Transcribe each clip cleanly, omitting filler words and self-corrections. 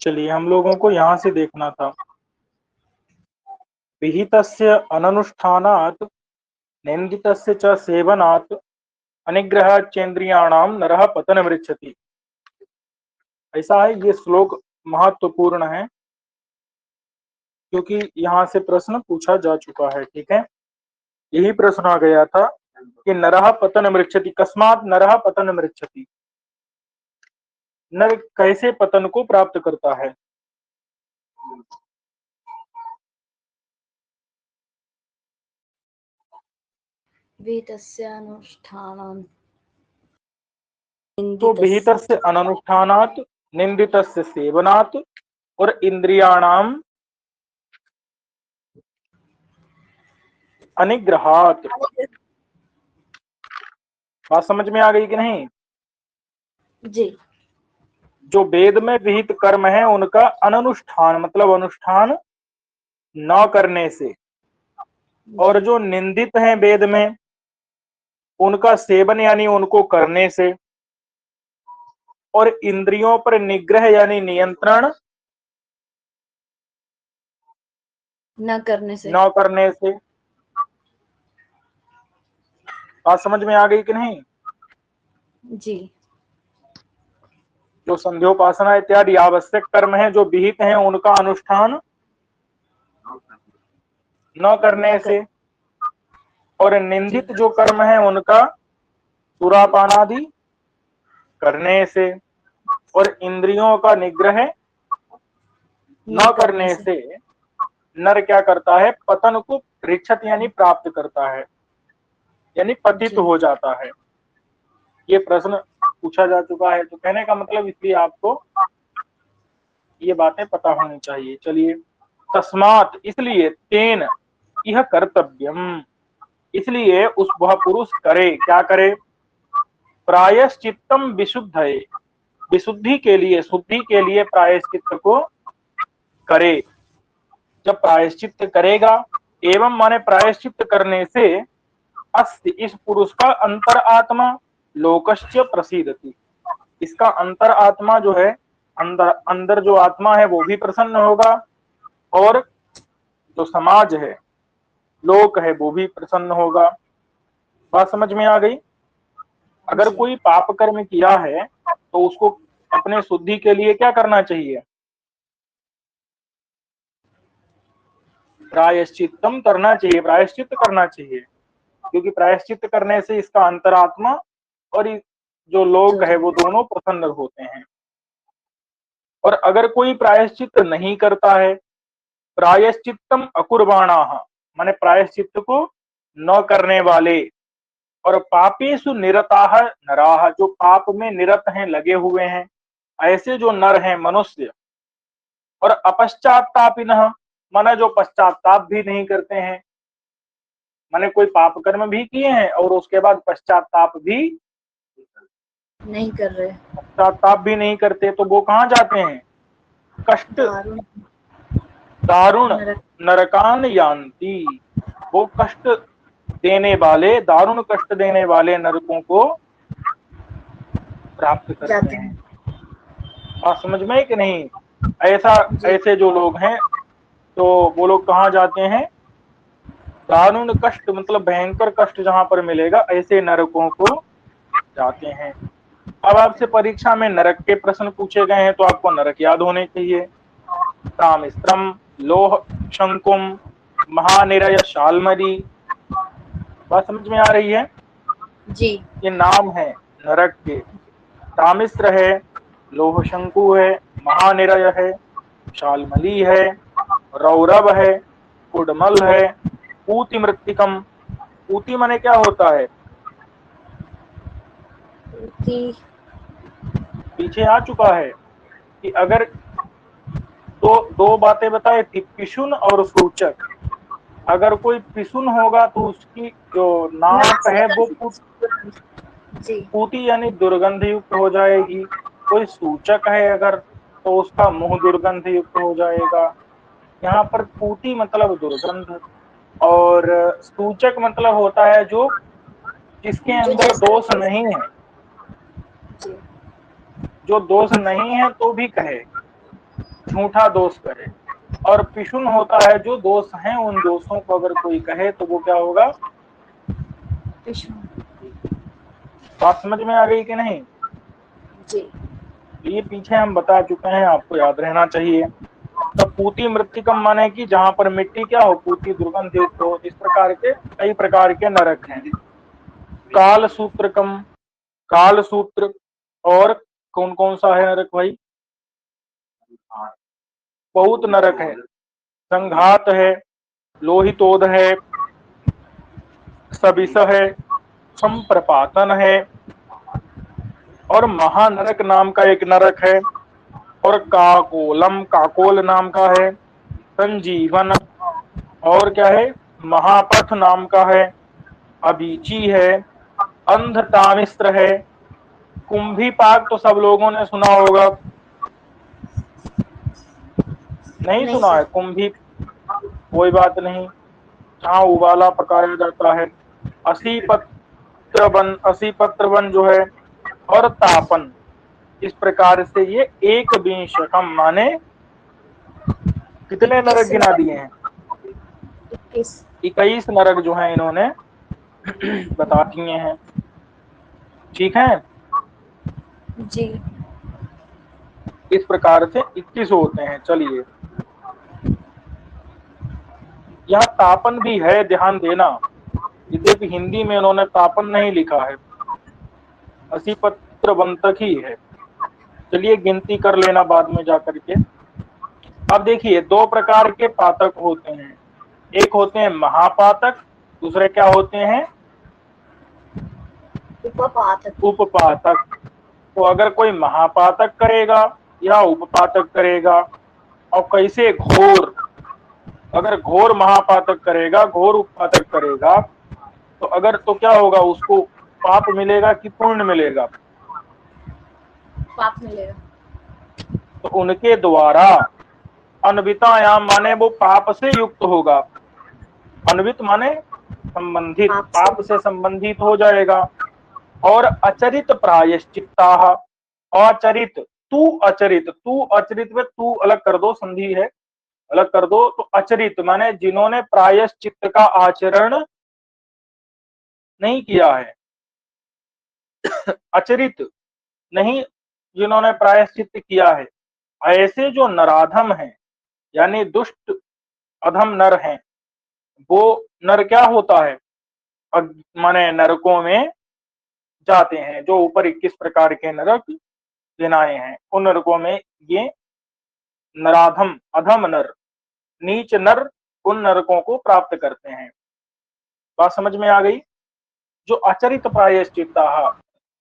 चलिए हम लोगों को यहाँ से देखना था। विहितस्य अननुष्ठानात् निन्दितस्य च सेवनात् अनिग्रहात् चेन्द्रियाणां नरः पतनमृच्छति। ऐसा है, ये श्लोक महत्वपूर्ण है क्योंकि यहाँ से प्रश्न पूछा जा चुका है। ठीक है, यही प्रश्न आ गया था कि नरः पतनमृच्छति, कस्मात् नरः पतनमृच्छति, नर कैसे पतन को प्राप्त करता है। तो विहितस्य अननुष्ठानात् निन्दितस्य सेवनात् और इंद्रियाणाम अनिग्रहात्। बात समझ में आ गई कि नहीं जी। जो वेद में विहित कर्म है उनका अननुष्ठान मतलब अनुष्ठान न करने से, और जो निंदित हैं वेद में उनका सेवन यानी उनको करने से, और इंद्रियों पर निग्रह यानी नियंत्रण न करने से। बात समझ में आ गई कि नहीं। जी। जो संध्योपासना इत्यादि आवश्यक कर्म है जो विहित हैं उनका अनुष्ठान न करने से, और निंदित जो कर्म है उनका सुरापानादि करने से, और इंद्रियों का निग्रह न करने से नर क्या करता है, पतन को पृच्छत यानी प्राप्त करता है, यानी पतित हो जाता है। ये प्रश्न पूछा जा चुका है, तो कहने का मतलब इसलिए आपको ये बातें पता होनी चाहिए। चलिए, तस्मात् इसलिए, तेन यह कर्तव्यम इसलिए उस वह पुरुष करे, क्या करे, प्रायश्चित्तम विशुद्धये विशुद्धि के लिए, शुद्धि के लिए प्रायश्चित्त को करे। जब प्रायश्चित्त करेगा, एवं माने प्रायश्चित्त करने से अस्य इस पुरुष का अंतर आत्मा लोकश्च प्रसीदति, इसका अंतर आत्मा जो है, अंदर अंदर जो आत्मा है वो भी प्रसन्न होगा, और जो समाज है, लोक है, वो भी प्रसन्न होगा। बात समझ में आ गई। अगर कोई पाप कर्म किया है तो उसको अपने शुद्धि के लिए क्या करना चाहिए, प्रायश्चित्तम करना चाहिए, प्रायश्चित्त करना चाहिए, क्योंकि प्रायश्चित्त करने से इसका अंतरात्मा और जो लोक है वो दोनों प्रसन्न होते हैं। और अगर कोई प्रायश्चित्त नहीं करता है, प्रायश्चित्तम अकुर्बाणाः माने प्रायश्चित्त को न करने वाले, और पापेषु निरताः नराः जो पाप में निरत हैं, लगे हुए हैं, ऐसे जो नर हैं मनुष्य, और अपश्चातापिनः माने जो पश्चाताप भी नहीं करते हैं, माने कोई पाप कर्म भी किए हैं और उसके बाद पश्चाताप भी नहीं कर रहे, पश्चाताप भी नहीं करते, तो वो कहाँ जाते हैं, कष्ट दारुण नरकान यान्ति, वो कष्ट देने वाले, दारुण कष्ट देने वाले नरकों को प्राप्त करते हैं। आप समझ में कि नहीं। ऐसे जो लोग हैं तो वो लोग कहाँ जाते हैं, दारुण कष्ट मतलब भयंकर कष्ट जहां पर मिलेगा, ऐसे नरकों को जाते हैं। अब आपसे परीक्षा में नरक के प्रश्न पूछे गए हैं तो आपको नरक याद होने चाहिए। तामिस्त्रम, लोह शंकुम, महानिरय शालमरी। बात समझ में आ रही है जी। ये नाम है नरक के। तामिस्त्र है, लोह शंकु है, महानिरय है, शालमली है, रौरव है, कुडमल है, पूति मृत्तिकम। पूति माने क्या होता है, पीछे आ चुका है कि अगर दो बातें बताए थी, पिशुन और सूचक। अगर कोई पिशुन होगा तो उसकी जो नाक है वो पूती यानी दुर्गंध युक्त हो जाएगी। कोई सूचक है अगर तो उसका मुंह दुर्गंध युक्त हो जाएगा। यहाँ पर पूती मतलब दुर्गंध, और सूचक मतलब होता है जो जिसके अंदर दोष नहीं है, जो दोष नहीं है तो भी कहे, झूठा दोष करे, और पिशुन होता है जो दोष हैं उन दोषों को अगर कोई कहे तो वो क्या होगा? पिशुन। बात समझ में आ गई कि नहीं? जी। ये पीछे हम बता चुके हैं, आपको याद रहना चाहिए। तो पूति मृतिकम माने कि जहां पर मिट्टी क्या हो, पूति दुर्गंध युक्त हो। इस प्रकार के कई प्रकार के नरक हैं। काल सूत्रकम, काल सूत्र, और कौन कौन सा है नरक भाई? बहुत नरक है। संघात है, लोहितोद है, सबिस है, संप्रपातन है, और महानरक नाम का एक नरक है, और काकोलम, काकोल नाम का है, संजीवन, और क्या है, महापथ नाम का है, अबीची है, अंधतामिस्त्र है, कुंभीपाक तो सब लोगों ने सुना होगा। नहीं नहीं सुना है सर। कुंभी? कोई बात नहीं, जहाँ उबाला पकाया जाता है। असी पत्र वन जो है, और तापन। इस प्रकार से ये एक विंशकम माने कितने नरक 21 गिना दिए हैं? 21। 21 नरक जो है इन्होंने बता दिए हैं। ठीक है, जी। इस प्रकार से 21 होते हैं। चलिए, यहाँ तापन भी है, ध्यान देना। यद्यपि हिंदी में उन्होंने तापन नहीं लिखा है, असी पत्र वन तक ही है। चलिए गिनती कर लेना बाद में जाकर के। अब देखिए, दो प्रकार के पातक होते हैं। एक होते हैं महापातक, दूसरे क्या होते हैं? उपपातक। उपपातक। तो अगर कोई महापातक करेगा या उपपातक करेगा, और कैसे घोर, अगर घोर महापातक करेगा, घोर उपपातक करेगा, तो अगर तो क्या होगा, उसको पाप मिलेगा कि पुण्य मिलेगा? पाप मिलेगा। तो उनके द्वारा अन्वितायाम माने वो पाप से युक्त होगा। अन्वित माने संबंधित, पाप से संबंधित हो जाएगा। और अचरित प्रायश्चित्ता, अचरित, तू अचरित, तू अचरित में तू अलग कर दो, संधि है, अलग कर दो। तो अचरित माने जिन्होंने प्रायश्चित्त का आचरण नहीं किया है, अचरित नहीं, जिन्होंने प्रायश्चित्त किया है, ऐसे जो नराधम हैं, यानी दुष्ट अधम नर हैं, वो नर क्या होता है, माने नरकों में जाते हैं। जो ऊपर 21 प्रकार के नरक गिनाए हैं, उन नरकों में ये नराधम, अधम नर, नीच नर उन नरकों को प्राप्त करते हैं। बात समझ में आ गई? जो अचरित प्रायश्चित्ता,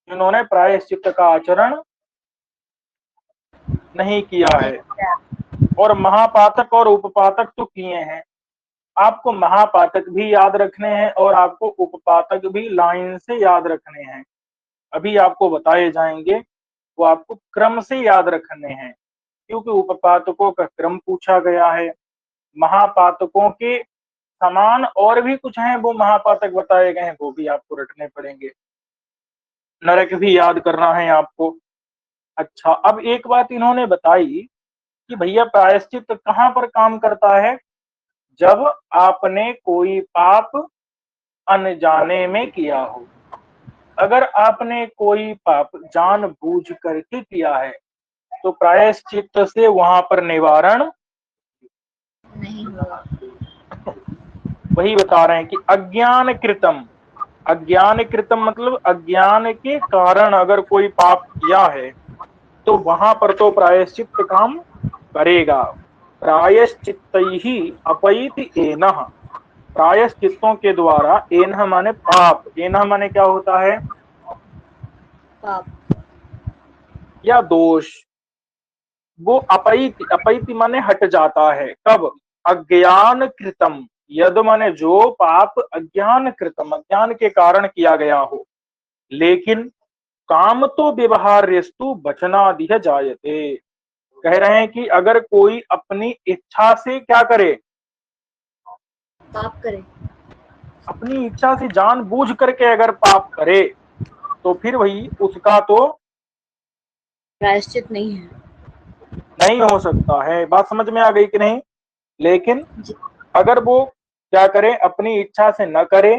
जिन्होंने प्रायश्चित्त का आचरण नहीं किया है, और महापातक और उपपातक तो किए हैं। आपको महापातक भी याद रखने हैं और आपको उपपातक भी लाइन से याद रखने हैं। अभी आपको बताए जाएंगे, वो आपको क्रम से याद रखने हैं, क्योंकि उपपातकों का क्रम पूछा गया है। महापातकों के समान और भी कुछ हैं, वो महापातक बताए गए हैं, वो भी आपको रटने पड़ेंगे। नरक भी याद करना है आपको। अच्छा, अब एक बात इन्होंने बताई कि भैया प्रायश्चित कहाँ पर काम करता है? जब आपने कोई पाप अनजाने में किया हो। अगर आपने कोई पाप जानबूझ करके किया है, तो प्रायश्चित से वहां पर निवारण नहीं होगा। वही बता रहे हैं कि अज्ञान कृतम, अज्ञान कृतम मतलब अज्ञान के कारण अगर कोई पाप किया है, तो वहां पर तो प्रायश्चित काम करेगा। प्रायश्चित ही अपैति एनः, प्रायश्चित्तों के द्वारा, एनः माने पाप, एनः माने क्या होता है? पाप या दोष। वो अपैति, अपैति माने हट जाता है। कब? अज्ञान कृतम, यद माने जो पाप अज्ञान कृतम, अज्ञान के कारण किया गया हो। लेकिन काम तो व्यवहार्यस्तु वचनादिह जायते। कह रहे हैं कि अगर कोई अपनी इच्छा से क्या करे, पाप करे, अपनी इच्छा से जानबूझ करके अगर पाप करे, तो फिर वही उसका तो प्रायश्चित नहीं है। नहीं हो सकता है। बात समझ में आ गई कि नहीं? लेकिन जी अगर वो क्या करे, अपनी इच्छा से न करे,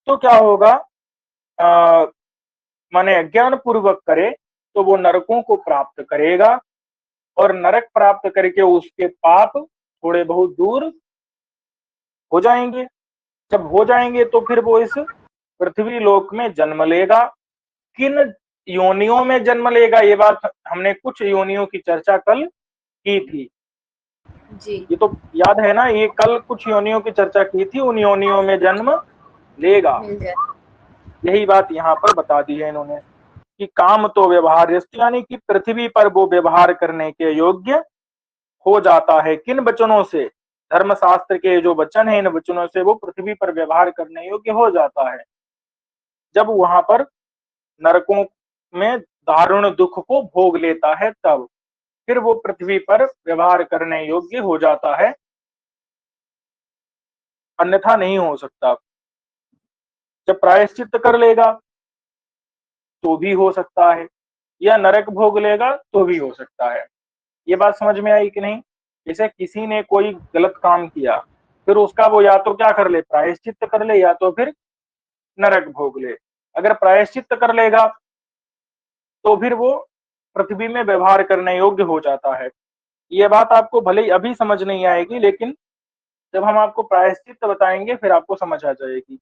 तो क्या होगा, माने अज्ञान पूर्वक करे तो वो नरकों को प्राप्त करेगा, और नरक प्राप्त करके उसके पाप थोड़े बहुत दूर हो जाएंगे। जब हो जाएंगे तो फिर वो इस पृथ्वी लोक में जन्म लेगा। किन योनियों में जन्म लेगा, ये बात हमने कुछ योनियों की चर्चा कल की थी। जी ये तो याद है ना, ये कल कुछ योनियों की चर्चा की थी, उन योनियों में जन्म लेगा। मिल जाए। यही बात यहाँ पर बता दी है इन्होंने कि काम तो व्यवहार, यानी कि पृथ्वी पर वो व्यवहार करने के योग्य हो जाता है। किन वचनों से? धर्मशास्त्र के जो वचन है, इन वचनों से वो पृथ्वी पर व्यवहार करने योग्य हो जाता है। जब वहां पर नरकों में दारुण दुख को भोग लेता है, तब फिर वो पृथ्वी पर व्यवहार करने योग्य हो जाता है, अन्यथा नहीं हो सकता। जब प्रायश्चित कर लेगा तो भी हो सकता है, या नरक भोग लेगा तो भी हो सकता है। ये बात समझ में आई कि नहीं? जैसे किसी ने कोई गलत काम किया, फिर उसका वो या तो क्या कर ले, प्रायश्चित कर ले, या तो फिर नरक भोग ले। अगर प्रायश्चित कर लेगा तो फिर वो पृथ्वी में व्यवहार करने योग्य हो जाता है। ये बात आपको भले ही अभी समझ नहीं आएगी, लेकिन जब हम आपको प्रायश्चित बताएंगे फिर आपको समझ आ जाएगी।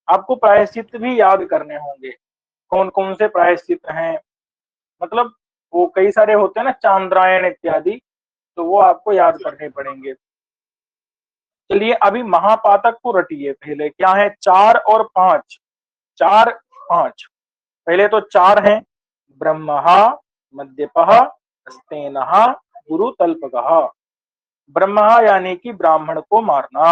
आपको प्रायश्चित भी याद करने होंगे, कौन कौन से प्रायश्चित हैं, मतलब वो कई सारे होते हैं ना, चांद्रायण इत्यादि, तो वो आपको याद करने पड़ेंगे। चलिए अभी महापातक को रटिए। पहले क्या है, 4 और 5। 4 5, पहले तो 4 हैं, ब्रह्महा, मद्यपः, स्तेनः, गुरुतल्पकः। ब्रह्महा यानी कि ब्राह्मण को मारना,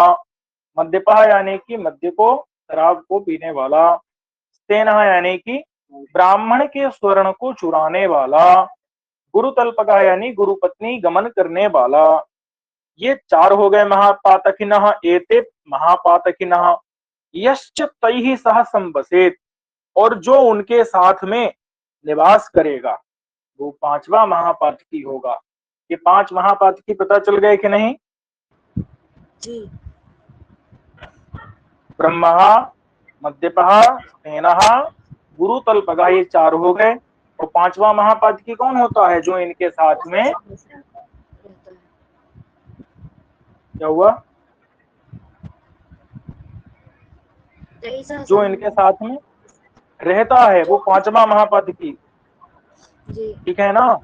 मद्यपः यानी कि मद्य को, शराब को पीने वाला, स्तेनः यानी कि ब्राह्मण के स्वर्ण को चुराने वाला, गुरुतल्पकः यानी गुरुपत्नी गमन करने वाला। ये 4 हो गए महापातकिनः। एते महापातकिनः यश्च तैहि सह संवसेत, और जो उनके साथ में निवास करेगा वो 5वां महापातकी होगा। ये 5 महापातकी पता चल गए कि नहीं? जी ब्रह्मः, मद्यपः, स्तेनः, गुरुतल्पकः, ये 4 हो गए। और 5वां महापातकी कौन होता है? जो इनके साथ में रहता है। क्या हुआ, यही सा जो इनके साथ में रहता है वो 5वां महापातकी। जी ठीक है ना?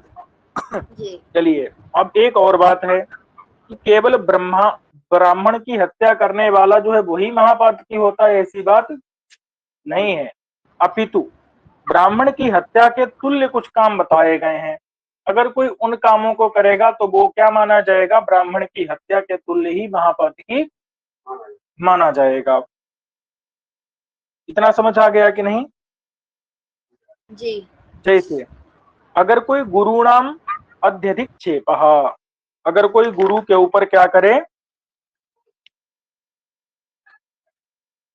जी चलिए अब एक और बात है कि केवल ब्राह्मण की हत्या करने वाला जो है वही महापातकी होता है, ऐसी बात नहीं है। अपितु ब्राह्मण की हत्या के तुल्य कुछ काम बताए गए हैं। अगर कोई उन कामों को करेगा तो वो क्या माना जाएगा? ब्राह्मण की हत्या के तुल्य ही महापातकी माना जाएगा। इतना समझ आ गया कि नहीं? जी जैसे अगर कोई गुरुणाम अध्यधिक्षेप, अगर कोई गुरु के ऊपर क्या करे,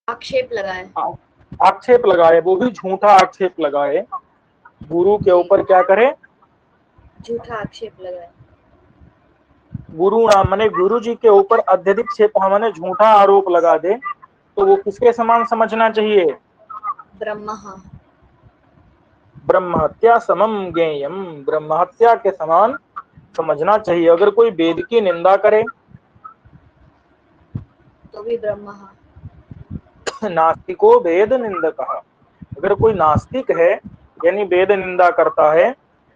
आक्षेप लगाए। आक्षेप लगाए, वो भी झूठा आक्षेप लगाए, गुरु के जी ऊपर क्या करे, झूठा आक्षेप लगाए। गुरु नाम माने गुरु जी के ऊपर अत्यधिक क्षेप माने झूठा आरोप लगा दे, तो वो किसके समान समझना चाहिए? ब्रह्म ब्रह्म हत्या समम ज्ञेयम, ब्रह्म हत्या के समान समझना चाहिए। अगर कोई वेद की निंदा करे, तो भी ब्रह्म नास्तिको वेद निंदक, अगर कोई नास्तिक है यानी वेद निंदा करता है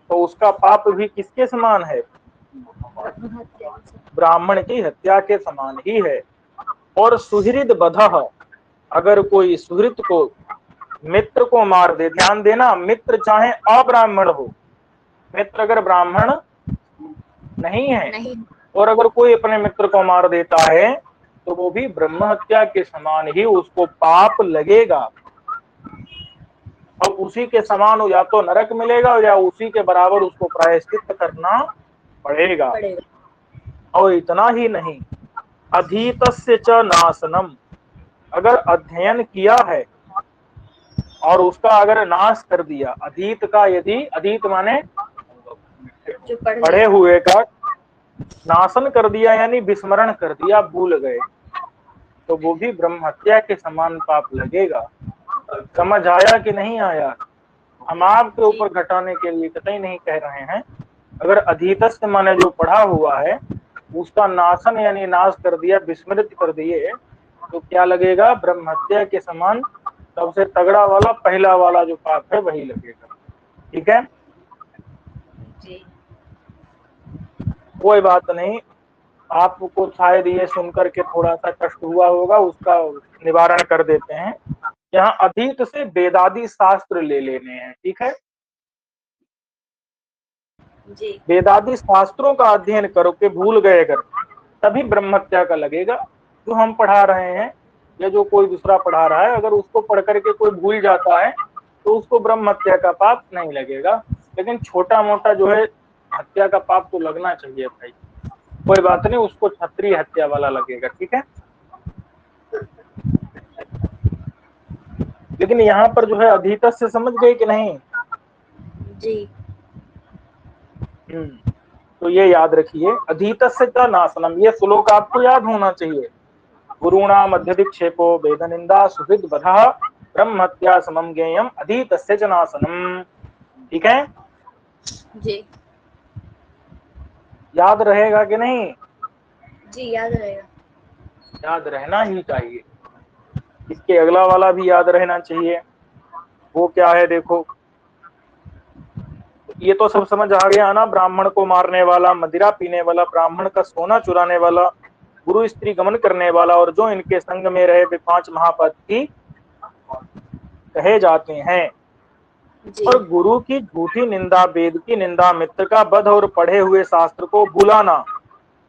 तो उसका पाप भी किसके समान है? ब्रह्म हत्या ब्राह्मण की हत्या के समान ही है। और सुहृद बधः, अगर कोई सुहृद को, मित्र को मार दे, ध्यान देना, मित्र चाहे अब्राह्मण हो, मित्र अगर ब्राह्मण नहीं है नहीं। और अगर कोई अपने मित्र को मार देता है तो वो भी ब्रह्म हत्या के समान ही उसको पाप लगेगा, और उसी के समान या तो नरक मिलेगा या उसी के बराबर उसको प्रायश्चित करना पड़ेगा। पड़ेगा। और इतना ही नहीं, अधीतस्य च नाशनम, अगर अध्ययन किया है और उसका अगर नाश कर दिया, अधीत का, यदि अधीत माने जो पढ़ पढ़े लेता। हुए का नाशन कर दिया यानी विस्मरण कर दिया, भूल गए, तो वो भी ब्रह्म हत्या के समान पाप लगेगा। समझ आया कि नहीं आया? हम आपके ऊपर घटाने के लिए कतई नहीं कह रहे हैं। अगर अधीतस्य माने जो पढ़ा हुआ है उसका नाशन यानी नाश कर दिया, विस्मृत कर दिए, तो क्या लगेगा? ब्रह्म हत्या के समान सबसे तगड़ा वाला पहला वाला जो पाप है वही लगेगा। ठीक है, जी कोई बात नहीं। आपको शायद ये सुनकर के थोड़ा सा कष्ट हुआ होगा, उसका निवारण कर देते हैं। यहाँ अधीत से वेदादि शास्त्र ले लेने हैं। ठीक है, जी वेदादि शास्त्रों का अध्ययन करो के भूल गए अगर, तभी ब्रह्म हत्या का लगेगा। जो हम पढ़ा रहे हैं या जो कोई दूसरा पढ़ा रहा है, अगर उसको पढ़ करके कोई भूल जाता है तो उसको ब्रह्म हत्या का पाप नहीं लगेगा, लेकिन छोटा मोटा जो है हत्या का पाप तो लगना चाहिए भाई। कोई बात नहीं, उसको क्षत्रिय हत्या वाला लगेगा। ठीक है, लेकिन यहाँ पर जो है अधीतस से समझ गए कि नहीं? जी तो ये याद रखिए, अधीतस्य च नाशनम, ये श्लोक आपको याद होना चाहिए। गुरुणाम अध्यधिक्षेपो वेद निंदा सुहृद बधः ब्रह्म हत्या समम ज्ञेयम अधीतस्य च नाशनम। ठीक है, जी याद रहेगा कि नहीं? जी याद रहेगा। याद रहना ही चाहिए। इसके अगला वाला भी याद रहना चाहिए। वो क्या है देखो, ये तो सब समझ आ गया ना। ब्राह्मण को मारने वाला, मदिरा पीने वाला, ब्राह्मण का सोना चुराने वाला, गुरु स्त्री गमन करने वाला और जो इनके संग में रहे वे 5 महापातकी कहे जाते हैं। जी और गुरु की झूठी निंदा, वेद की निंदा, मित्र का वध और पढ़े हुए शास्त्र को भुलाना,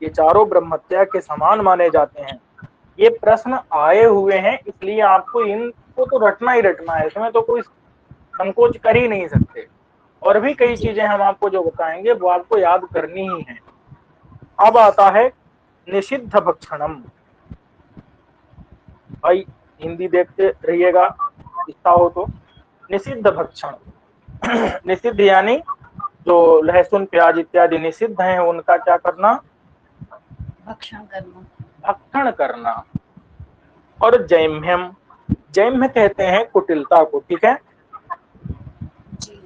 ये चारों ब्रह्म हत्या के समान माने जाते हैं। ये प्रश्न आए हुए हैं, इसलिए आपको इनको तो रटना ही रटना है, इसमें तो कोई संकोच कर ही नहीं सकते। और भी कई जी चीजें हम आपको जो बताएंगे वो आपको याद करनी ही है। अब आता है निषिद्ध भक्षणम। भाई हिंदी देखते रहिएगा, इच्छा हो तो। निषिद्ध भक्षण, निषिद्ध यानी जो लहसुन प्याज इत्यादि निषिद्ध हैं उनका क्या करना? भक्षण करना। भक्षण करना। और जैम्यम, जैम्य कहते हैं कुटिलता को। ठीक है, जी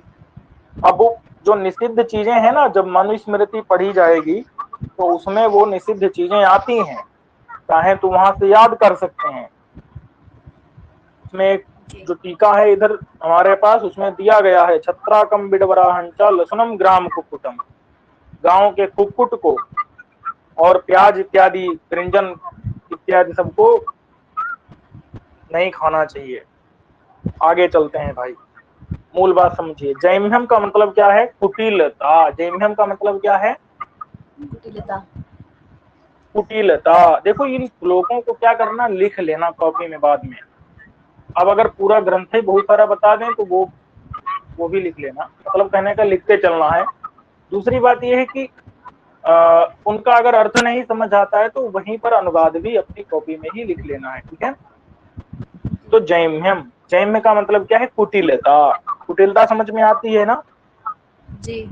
अब वो जो निषिद्ध चीजें हैं ना, जब मनुस्मृति पढ़ी जाएगी तो उसमें वो निषिद्ध चीजें आती हैं, चाहे तो वहां से याद कर सकते हैं। उसमें एक जी जो टीका है इधर हमारे पास, उसमें दिया गया है छत्राकम बिडवराहंचा लसुनम ग्राम कुक्कुटम, गांव के कुक्कुट को और प्याज इत्यादि व्यंजन इत्यादि सबको नहीं खाना चाहिए। आगे चलते हैं भाई, मूल बात समझिए। जैम्यम का मतलब क्या है? कुटिलता। जैम्यम का मतलब क्या है? कुटिलता। कुटिलता। देखो इन श्लोकों को क्या करना, लिख लेना कॉपी में बाद में। अब अगर पूरा ग्रंथ ही बहुत सारा बता दें तो वो भी लिख लेना, मतलब कहने का लिखते चलना है। दूसरी बात यह है कि उनका अगर अर्थ नहीं समझ आता है तो वहीं पर अनुवाद भी अपनी कॉपी में ही लिख लेना है। ठीक है, तो जैम्यम, जैम्य का मतलब क्या है? कुटिलता। कुटिलता समझ में आती है ना? जी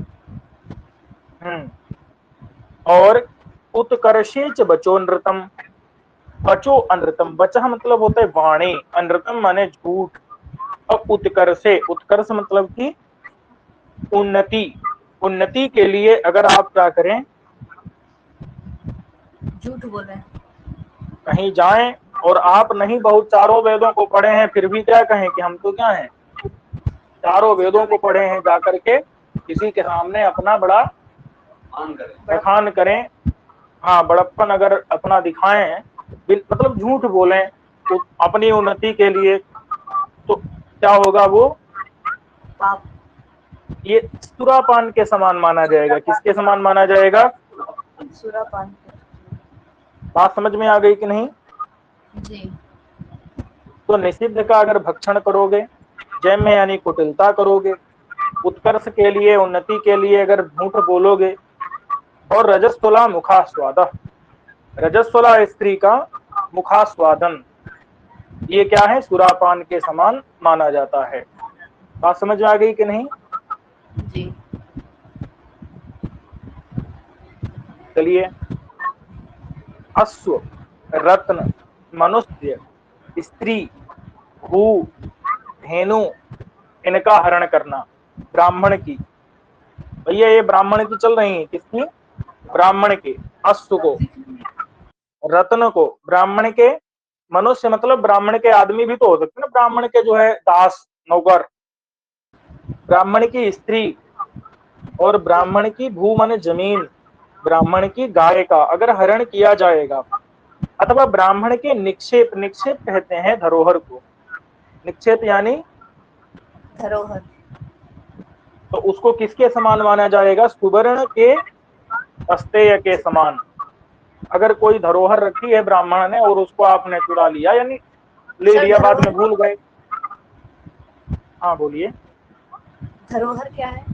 हम्म। और उत्कर्षे च बचो नृतम, बचो अनृतम, बचा मतलब होता है वाणी, अनृतम माने झूठ। और उत्कर्षे, उत्कर्ष मतलब कि उन्नति, उन्नति के लिए अगर आप क्या करें, झूठ बोल रहे हैं। कहीं जाएं और आप नहीं बहुत चारों वेदों को पढ़े हैं फिर भी क्या कहें कि हम तो क्या हैं, चारों वेदों को पढ़े हैं, जाकर के किसी के सामने अपना बड़ा बखान करें, हाँ बड़प्पन अगर अपना दिखाएं, मतलब झूठ बोलें तो अपनी उन्नति के लिए, तो क्या होगा वो? पाप। ये सुरापान के समान माना जाएगा। किसके समान माना जाएगा? सुरापान। बात समझ में आ गई कि नहीं? जी तो निषिद्ध का अगर भक्षण करोगे, जैम्य यानी कुटिलता करोगे, उत्कर्ष के लिए, उन्नति के लिए अगर झूठ बोलोगे, और रजस्वला मुखास्वाद, रजस्वला स्त्री का मुखास्वादन, ये क्या है? सुरापान के समान माना जाता है। बात समझ में आ गई कि नहीं? जी चलिए, अश्व, रत्न, मनुष्य, स्त्री, भू, धेनु, इनका हरण करना। ब्राह्मण की, भैया ये ब्राह्मण की चल रही है, किसकी? ब्राह्मण के। अश्व को, रत्न को ब्राह्मण के, मनुष्य मतलब ब्राह्मण के आदमी भी तो हो सकते हैं ना, ब्राह्मण के जो है दास नौकर, ब्राह्मण की स्त्री, और ब्राह्मण की भू माने जमीन, ब्राह्मण की गाय का अगर हरण किया जाएगा, अथवा ब्राह्मण के निक्षेप, निक्षेप कहते हैं धरोहर को, निक्षेप यानी धरोहर। तो उसको किसके समान माना जाएगा? सुवर्ण के अस्तेय के समान। अगर कोई धरोहर रखी है ब्राह्मण ने और उसको आपने चुरा लिया, यानी ले सर लिया बाद में धरोहर, भूल गए। हाँ बोलिए। धरोहर क्या है?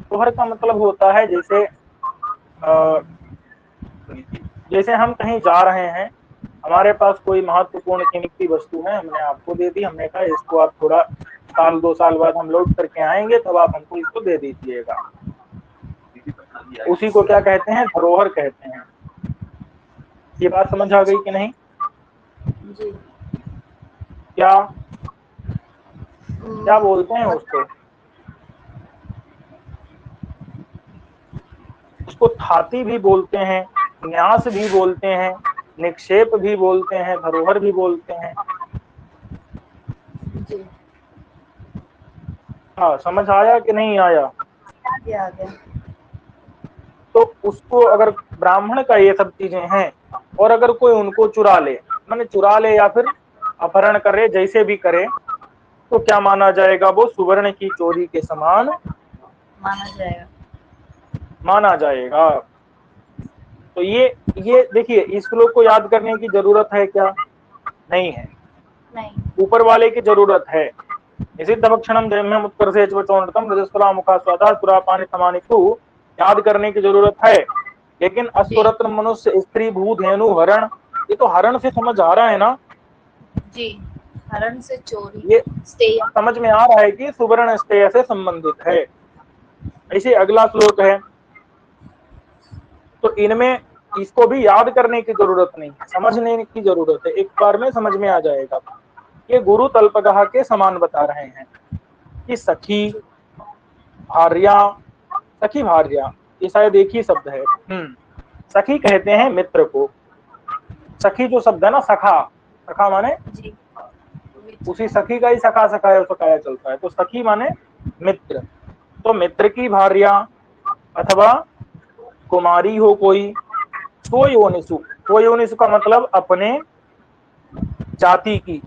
धरोहर का मतलब होता है जैसे हम कहीं जा रहे हैं, हमारे पास कोई महत्वपूर्ण कीमती वस्तु है, हमने आपको दे दी, हमने कहा इसको आप थोड़ा साल 2 साल बाद हम लौट करके आएंगे, तब आप हमको इसको दे दीजिएगा। उसी को क्या कहते हैं? धरोहर कहते हैं। ये बात समझ आ गई कि नहीं? जी। क्या क्या बोलते हैं उसको? उसको थाती भी बोलते हैं, न्यास भी बोलते हैं, निक्षेप भी बोलते हैं, धरोहर भी बोलते हैं। जी। हाँ, समझ आया कि नहीं आया? आ गया, आ गया। तो उसको अगर ब्राह्मण का ये सब चीजें हैं, और अगर कोई उनको चुरा ले, माने चुरा ले या फिर अपहरण करे, जैसे भी करे, तो क्या माना जाएगा? वो सुवर्ण की चोरी के समान माना जाएगा। माना जाएगा। तो ये देखिए, इस श्लोक को याद करने की जरूरत है क्या? नहीं है। नहीं। ऊपर वाले की जरूरत है। निषिद्ध भक्षणम द्रव्यम उत्कर्षे चोणतम रजस्वला मुखा स्वादा सुरापानि समानितु, याद करने की जरूरत है। लेकिन अश्वरत्न, मनुष्य, स्त्री, भू, धेनु, हरण, ये तो हरण से समझ आ रहा है ना? जी, हरण से चोरी, ये स्टेय। समझ में आ रहा है कि सुवर्ण स्तेय से संबंधित है। ऐसे अगला श्लोक है, तो इनमें इसको भी याद करने की जरूरत नहीं है, समझने की जरूरत है, एक बार में समझ में आ जाएगा। ये गुरु तल्पगः के समान बता रहे हैं कि सखी, भार्या, सखी भार्या, ये शायद एक ही शब्द है। सखी कहते हैं मित्र को। सखी जो शब्द है ना, सखा, सखा माने जी। उसी सखी का ही सखा सखाया सखाया चलता है, तो सखी माने मित्र। तो मित्र की भार्या अथवा कुमारी हो कोई, स्वयोनिषु, स्वयोनिषु का मतलब अपने जाति की,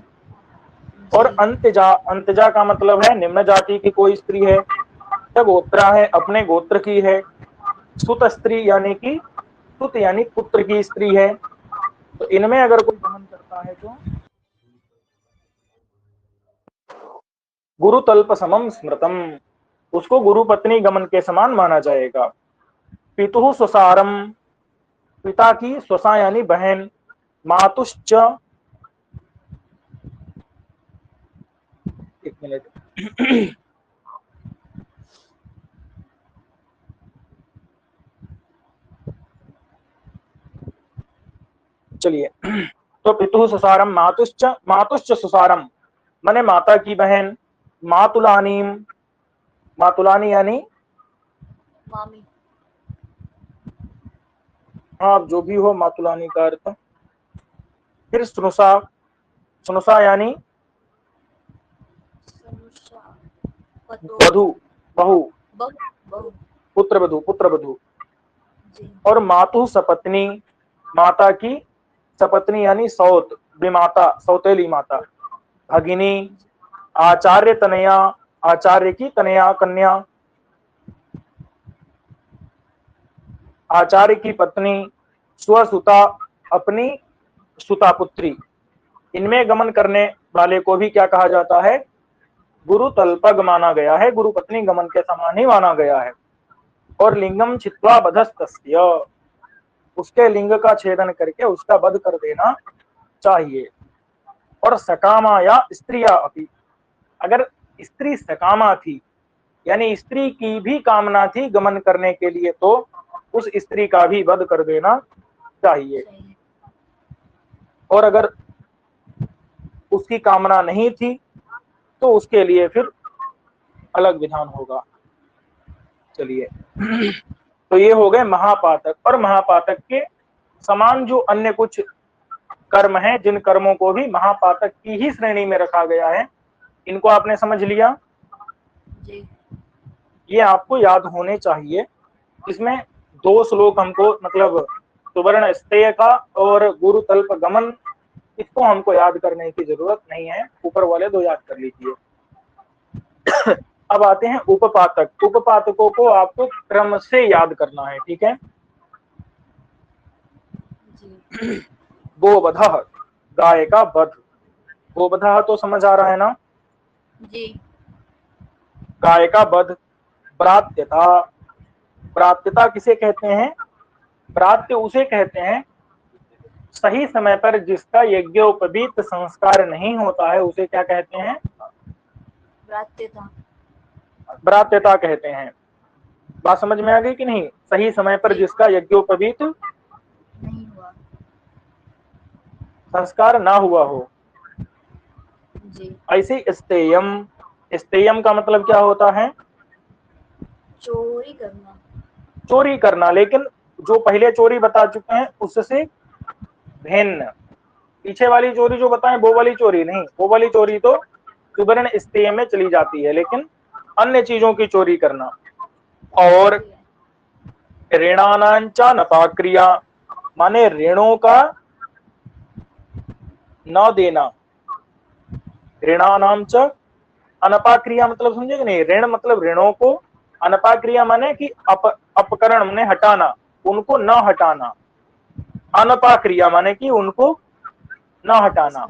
और अंतजा, अंतजा का मतलब है निम्न जाति की कोई स्त्री है, या गोत्रा है, अपने गोत्र की है, सुत स्त्री यानी कि सुत यानी पुत्र की स्त्री है। तो इनमें अगर कोई गमन करता है तो गुरु तल्प समम स्मृतम, उसको गुरु पत्नी गमन के समान माना जाएगा। पितुः स्वसारम, पिता की स्वसा यानी बहन, मातुश्च, एक मिनट चलिए, तो पितुः सुसारम, मातुश्च, मातुश्च सुसारम माने माता की बहन, मातुलानीम, मातुलानी यानी मामी। आप जो भी हो, मातुलानी का अर्थ। फिर सुनुसा, सुनुसा यानी वधु, बहू, पुत्र वधु, पुत्र वधु। और मातु सपत्नी, माता की सपत्नी यानी सौत, विमाता, सौतेली माता। भगिनी, आचार्य तनया, आचार्य की तनया कन्या, आचार्य की पत्नी, स्वसुता, अपनी सुता पुत्री। इनमें गमन करने वाले को भी क्या कहा जाता है? गुरु तल्पग माना गया है, गुरु पत्नी गमन के समान ही माना गया है। और लिंगम छित्वा बधस्तस्य, उसके लिंग का छेदन करके उसका वध कर देना चाहिए। और सकामा या स्त्रिया अपि, अगर स्त्री सकामा थी, यानी स्त्री की भी कामना थी गमन करने के लिए, तो उस स्त्री का भी वध कर देना चाहिए। सही। और अगर उसकी कामना नहीं थी तो उसके लिए फिर अलग विधान होगा। चलिए तो ये हो गए महापातक। और महापातक के समान जो अन्य कुछ कर्म हैं, जिन कर्मों को भी महापातक की ही श्रेणी में रखा गया है, इनको आपने समझ लिया। जी। ये आपको याद होने चाहिए। इसमें 2 श्लोक हमको, मतलब सुवर्ण स्तेय का और गुरु तल्प गमन, इसको हमको याद करने की जरूरत नहीं है, ऊपर वाले 2 याद कर लीजिए। अब आते हैं उपपातक। उपपातकों को आपको क्रम से याद करना है, ठीक है। जी। गोवधः, गाय का वध। गोवधः तो समझ आ रहा है ना, जी। गाय का वध। ब्रात्यता, ब्रात्यता किसे कहते हैं? ब्रात्य उसे कहते हैं सही समय पर जिसका यज्ञोपवीत संस्कार नहीं होता है, उसे क्या कहते हैं? ब्रात्यता। ब्रात्यता कहते हैं। बात समझ में आ गई कि नहीं? सही समय पर जी। जिसका यज्ञोपवीत नहीं हुआ। संस्कार ना हुआ हो। जी। ऐसे स्तेयम, स्तेयम का मतलब क्या होता है? चोरी करना। चोरी करना, लेकिन जो पहले चोरी बता चुके हैं उससे भिन्न। पीछे वाली चोरी जो बताएं वो वाली चोरी नहीं, वो वाली चोरी तो सुवर्ण स्तेय में चली जाती है, लेकिन अन्य चीजों की चोरी करना। और ऋणानांचा नपाक्रिया, माने ऋणों का न देना। ऋणानाम च अनपाक्रिया मतलब समझे कि नहीं? ऋण मतलब ऋणों को, अनपाक्रिया माने कि अपकरण माने हटाना, उनको न हटाना। अनपाक्रिया माने कि उनको न हटाना,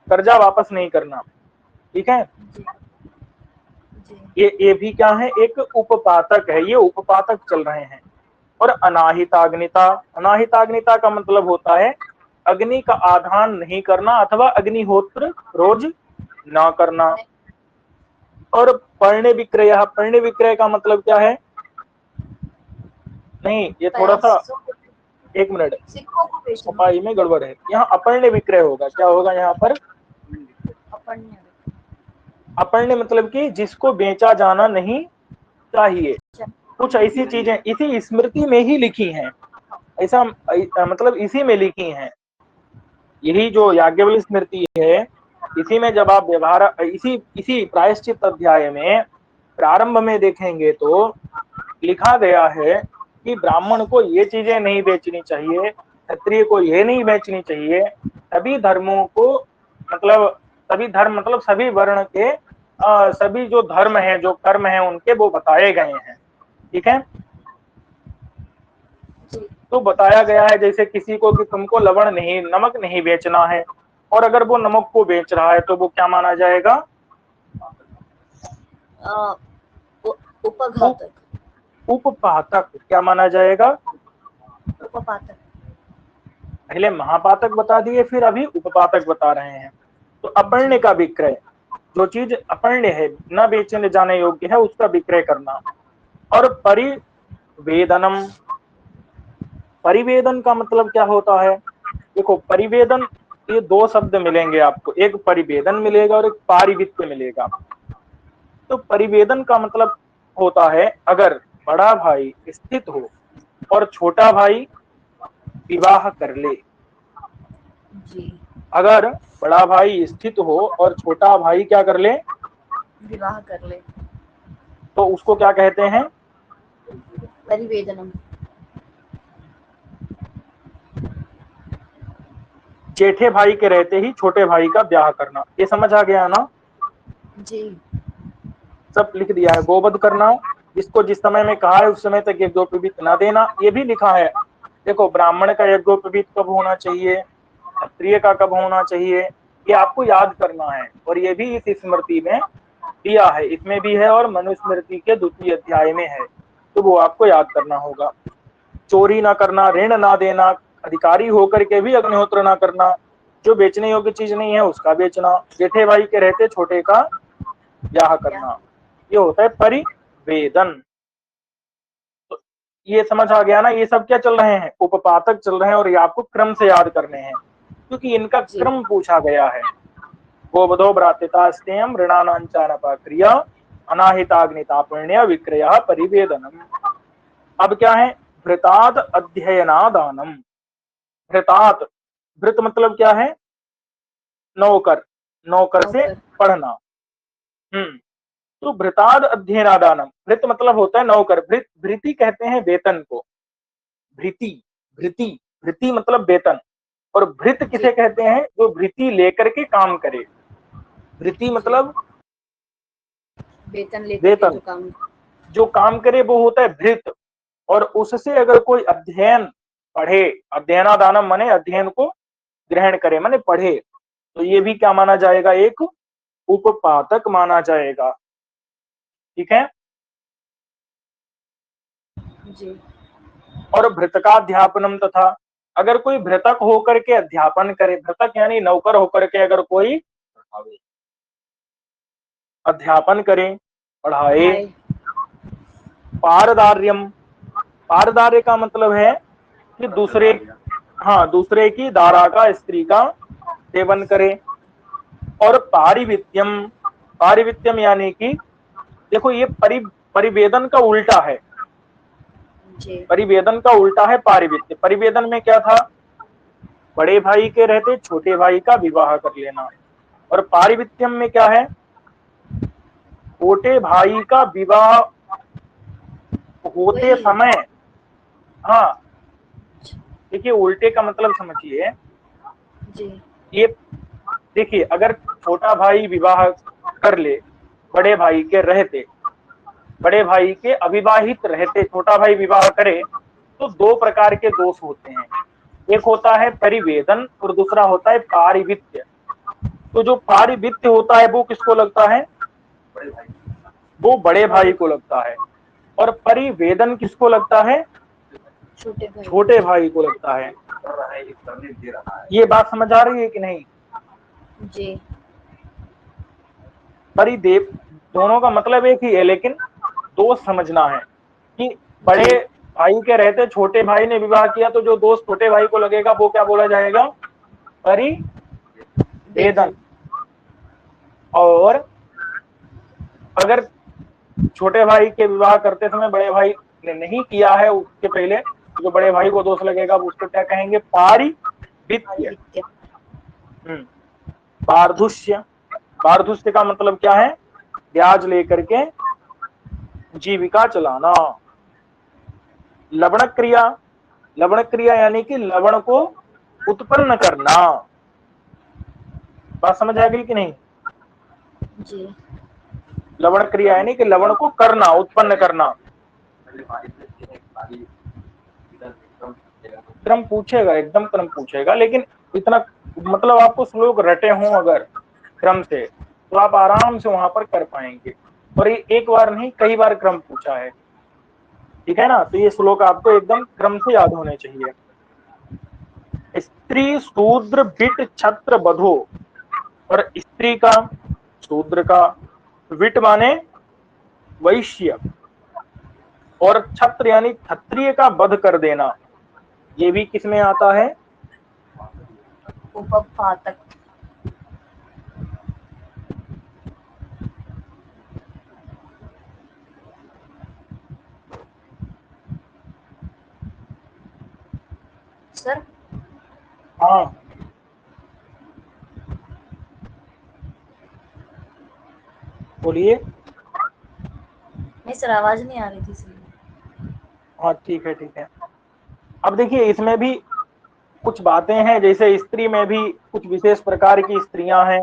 कर्जा वापस नहीं करना, ठीक है। जी। जी। ये भी क्या है? एक उपपातक है, ये उपपातक चल रहे हैं। और अनाहिताग्निता, अनाहिताग्निता का मतलब होता है अग्नि का आधान नहीं करना अथवा अग्निहोत्र रोज ना करना। और पर्ण विक्रय, पर्ण विक्रय का मतलब क्या है? नहीं, ये थोड़ा सा, एक मिनट, सिक्कों को बेचना। छपाई में गड़बड़ है। यहाँ अपर्ण विक्रय होगा। क्या होगा यहाँ पर? अपण्य। अपर्ण मतलब कि जिसको बेचा जाना नहीं चाहिए। कुछ ऐसी चीजें इसी स्मृति में ही लिखी हैं, ऐसा मतलब इसी में लिखी हैं। यही जो याज्ञवल्क्य स्मृति है, इसी में जब आप व्यवहार, इसी इसी प्रायश्चित अध्याय में प्रारंभ में देखेंगे तो लिखा गया है कि ब्राह्मण को ये चीजें नहीं बेचनी चाहिए, क्षत्रिय को ये नहीं बेचनी चाहिए। सभी धर्मों को, मतलब सभी धर्म मतलब सभी वर्ण के सभी जो धर्म है, जो कर्म है उनके, वो बताए गए हैं, ठीक है। तो बताया गया है जैसे किसी को कि तुमको लवण नहीं, नमक नहीं बेचना है, और अगर वो नमक को बेच रहा है तो वो क्या माना जाएगा? उपघातक। उपपातक। क्या माना जाएगा? उपपातक। पहले महापातक बता दिए, फिर अभी उपपातक बता रहे हैं। तो अपण्य का विक्रय, जो चीज अपण्य है, न बेचने जाने योग्य है, उसका विक्रय करना। और परिवेदनम, परिवेदन का मतलब क्या होता है? देखो परिवेदन, ये 2 शब्द मिलेंगे आपको, एक परिवेदन मिलेगा और एक पारिवित्य मिलेगा। तो परिवेदन का मतलब होता है अगर बड़ा भाई स्थित हो और छोटा भाई विवाह कर ले। जी। अगर बड़ा भाई स्थित हो और छोटा भाई क्या कर ले? विवाह कर ले, तो उसको क्या कहते हैं? परिवेदनम। जेठे भाई के रहते ही छोटे भाई का ब्याह करना। ये समझ आ गया ना? जी। सब लिख दिया है। गोवध करना, जिसको जिस समय में कहा है उस समय तक यज्ञोपवीत न देना, ये भी लिखा है। देखो ब्राह्मण का यज्ञोपवीत कब होना चाहिए, क्षत्रिय का कब होना चाहिए, ये आपको याद करना है। और ये भी इस स्मृति में दिया है, इसमें भी है और मनुस्मृति के 2 अध्याय में है, तो वो आपको याद करना होगा। चोरी ना करना, ऋण ना देना, अधिकारी होकर के भी अग्निहोत्र ना करना, जो बेचने योग्य चीज नहीं है उसका बेचना, जेठे भाई के रहते छोटे का ब्याह करना, ये होता है परिवेदन। ये समझ आ गया ना, ये सब क्या चल रहे हैं, उपपातक चल रहे हैं, और ये आपको क्रम से याद करने हैं क्योंकि इनका जी क्रम पूछा गया है। गोवधो भ्रातृतास्तेयम ऋणानांचानपा क्रिया अनाहिताग्नितापण्य विक्रय परिवेदनम। अब क्या है, भृताद अध्ययनादानम। भृतात, भृत मतलब क्या है, नौकर, नौकर से नौकर पढ़ना। तो भृताद अध्ययनादानम, भृत मतलब होता है नौकर, भृत भृति कहते हैं वेतन को, भृति, भृति, भृति मतलब वेतन। और भृत जी किसे कहते हैं, जो भृति लेकर के काम करे। भृति जी मतलब वेतन लेकर के वेतन, जो काम। जो काम करे वो होता है भृत। और उससे अगर कोई अध्ययन पढ़े, अध्ययनादानम माने अध्ययन को ग्रहण करे, माने पढ़े, तो ये भी क्या माना जाएगा, एक उपपातक माना जाएगा। ठीक है। जी और भृतकाध्यापनम तथा, अगर कोई भृतक होकर के अध्यापन करे, भृतक यानी नौकर होकर के अगर कोई अध्यापन करे, पढ़ाए। पढ़ाए। पारदार्यम, पारदार्य का मतलब है कि दूसरे, हाँ, दूसरे की दारा का, स्त्री का सेवन करे। और पारिवित्यम, पारिवित्यम यानी कि देखो ये परिवेदन का उल्टा है, जी परिवेदन का उल्टा है पारिवित्य। परिवेदन में क्या था, बड़े भाई के रहते छोटे भाई का विवाह कर लेना। और पारिवित्यम में क्या है, छोटे भाई का विवाह होते वही। समय, हाँ, देखिए उल्टे का मतलब समझिए, जी ये देखिए अगर छोटा भाई विवाह कर ले बड़े भाई के रहते, बड़े भाई के अविवाहित रहते छोटा भाई विवाह करे, तो दो प्रकार के दोष होते हैं, एक होता है परिवेदन और दूसरा होता है पारिवित्य। तो जो पारिवित्य होता है वो किसको लगता है, वो बड़े भाई बड़े को लगता है। और परिवेदन किसको लगता है, छोटे भाई। छोटे भाई को लगता है। ये बात समझ आ रही है कि नहीं। जी परिदेव, दोनों का मतलब एक ही है, लेकिन दोष समझना है कि बड़े जी भाई के रहते छोटे भाई ने विवाह किया, तो जो दोष छोटे भाई को लगेगा वो क्या बोला जाएगा, परिवेदन। वेतन। और अगर छोटे भाई के विवाह करते समय बड़े भाई ने नहीं किया है उसके पहले, तो जो बड़े भाई को दोष लगेगा उसको क्या कहेंगे, पारिवित्य। पारिवित्य। बार्धुष्य, बार्धुष्य का मतलब क्या है, ब्याज लेकर के जीविका चलाना। लवण क्रिया, लवण क्रिया यानी कि लवण को उत्पन्न करना। बात समझ आ गई कि नहीं। जी लवण क्रिया यानी कि लवण को करना, उत्पन्न करना। क्रम पूछेगा, एकदम क्रम पूछेगा, लेकिन इतना मतलब आपको श्लोक रटे हों अगर क्रम से, तो आप आराम से वहां पर कर पाएंगे। और ये एक बार नहीं कई बार क्रम पूछा है, ठीक है ना। तो ये श्लोक आपको एकदम क्रम से याद होने चाहिए। स्त्री शूद्र बिट छत्र बधो, और स्त्री का, शूद्र का, विट माने वैश्य, और छत्र यानी क्षत्रिय का वध कर देना, ये भी किसमें आता है, उपपातक। सर हाँ बोलिए। नहीं सर, आवाज नहीं आ रही थी इसलिए। हाँ ठीक है ठीक है। अब देखिए इसमें भी कुछ बातें हैं, जैसे स्त्री में भी कुछ विशेष प्रकार की स्त्रियां हैं,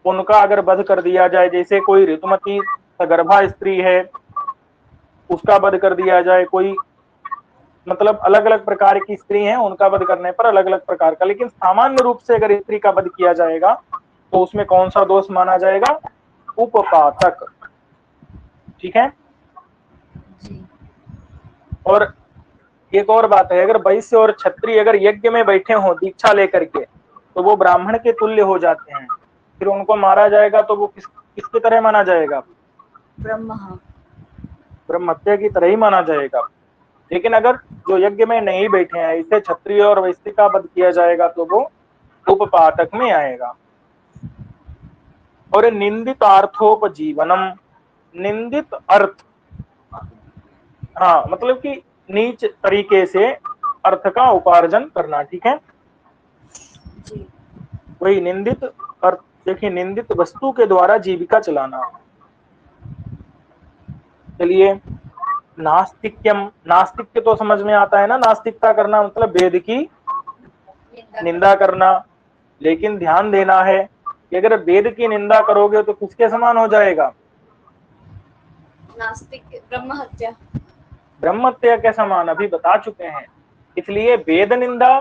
उनका अगर वध कर दिया जाए, जैसे कोई ऋतुमती सगर्भा स्त्री है उसका वध कर दिया जाए, कोई मतलब अलग अलग प्रकार की स्त्री हैं उनका वध करने पर अलग अलग प्रकार का, लेकिन सामान्य रूप से अगर स्त्री का वध किया जाएगा तो उसमें कौन सा दोष माना जाएगा, उपपातक। ठीक है। जी और एक और बात है, अगर वैश्य और क्षत्रिय अगर यज्ञ में बैठे हों दीक्षा लेकर के, तो वो ब्राह्मण के तुल्य हो जाते हैं, फिर उनको मारा जाएगा तो वो किसकी तरह माना जाएगा, ब्रह्म। हाँ ब्रह्म हत्या की तरह ही माना जाएगा। लेकिन अगर जो यज्ञ में नहीं बैठे हैं इसे क्षत्रिय और वैश्य का वध किया जाएगा तो वो उपपातक में आएगा। और निंदितार्थोपजीवनम, निंदित अर्थ, हाँ मतलब कि नीच तरीके से अर्थ का उपार्जन करना, ठीक है। जी वही निंदित अर्थ, देखिए निंदित वस्तु के द्वारा जीविका चलाना। चलिए, नास्तिक्यम, नास्तिक्य तो समझ में आता है ना, नास्तिकता करना मतलब वेद की निंदा करना। लेकिन ध्यान देना है कि अगर वेद की निंदा करोगे तो किसके समान हो जाएगा? नास्तिक, ब्रह्म हत्या। ब्रह्म हत्या के समान, अभी बता चुके हैं। इसलिए वेद निंदा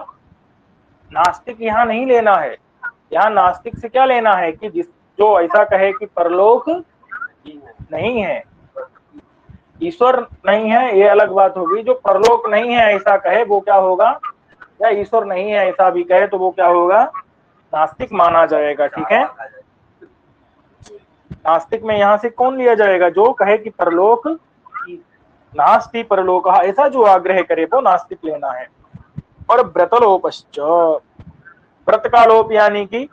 नास्तिक यहाँ नहीं लेना है। यहाँ नास्तिक से क्या लेना है कि जिस जो ऐसा कहे कि परलोक नहीं है, ईश्वर नहीं है, ये अलग बात होगी। जो परलोक नहीं है ऐसा कहे वो क्या होगा, या ईश्वर नहीं है ऐसा भी कहे तो वो क्या होगा, नास्तिक माना जाएगा, ठीक है। नास्तिक में यहाँ से कौन लिया जाएगा? जो कहे कि परलोक नास्ति परलोक, ऐसा जो आग्रह करे वो नास्तिक लेना है। और व्रतलोपश्च, व्रत का लोप यानी कि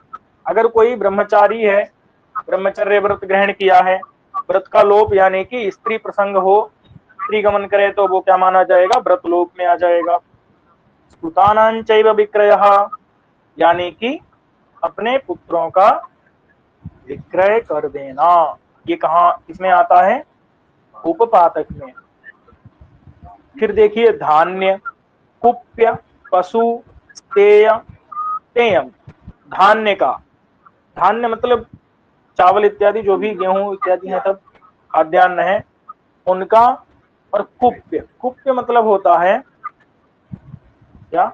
अगर कोई ब्रह्मचारी है, ब्रह्मचर्य व्रत ग्रहण किया है, व्रत का लोप यानी कि स्त्री प्रसंग हो, स्त्री गमन करे तो वो क्या माना जाएगा? व्रत लोप में आ जाएगा। सुतानां चैव विक्रयः, यानी कि अपने पुत्रों का विक्रय कर देना। ये कहाँ किसमें आता है? उपपातक में। फिर देखिए, धान्य, कुप्य, पशु, स्तेय, तेयम। धान्य का, धान्य मतलब चावल इत्यादि, जो भी गेहूं इत्यादि है सब खाद्यान्न है उनका। और कुप्य, कुप्य मतलब होता है क्या?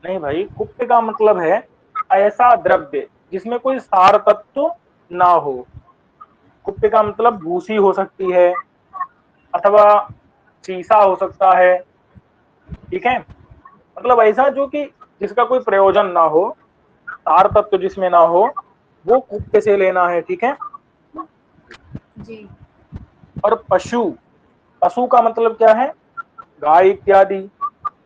नहीं भाई, कुप्य का मतलब है ऐसा द्रव्य जिसमें कोई सार तत्व ना हो। कुप्य का मतलब भूसी हो सकती है अथवा शीशा हो सकता है, ठीक है। मतलब ऐसा जो कि जिसका कोई प्रयोजन ना हो, सार तत्व जिसमें ना हो, वो कुप्य से लेना है, ठीक है। जी और पशु, पशु का मतलब क्या है? गाय इत्यादि।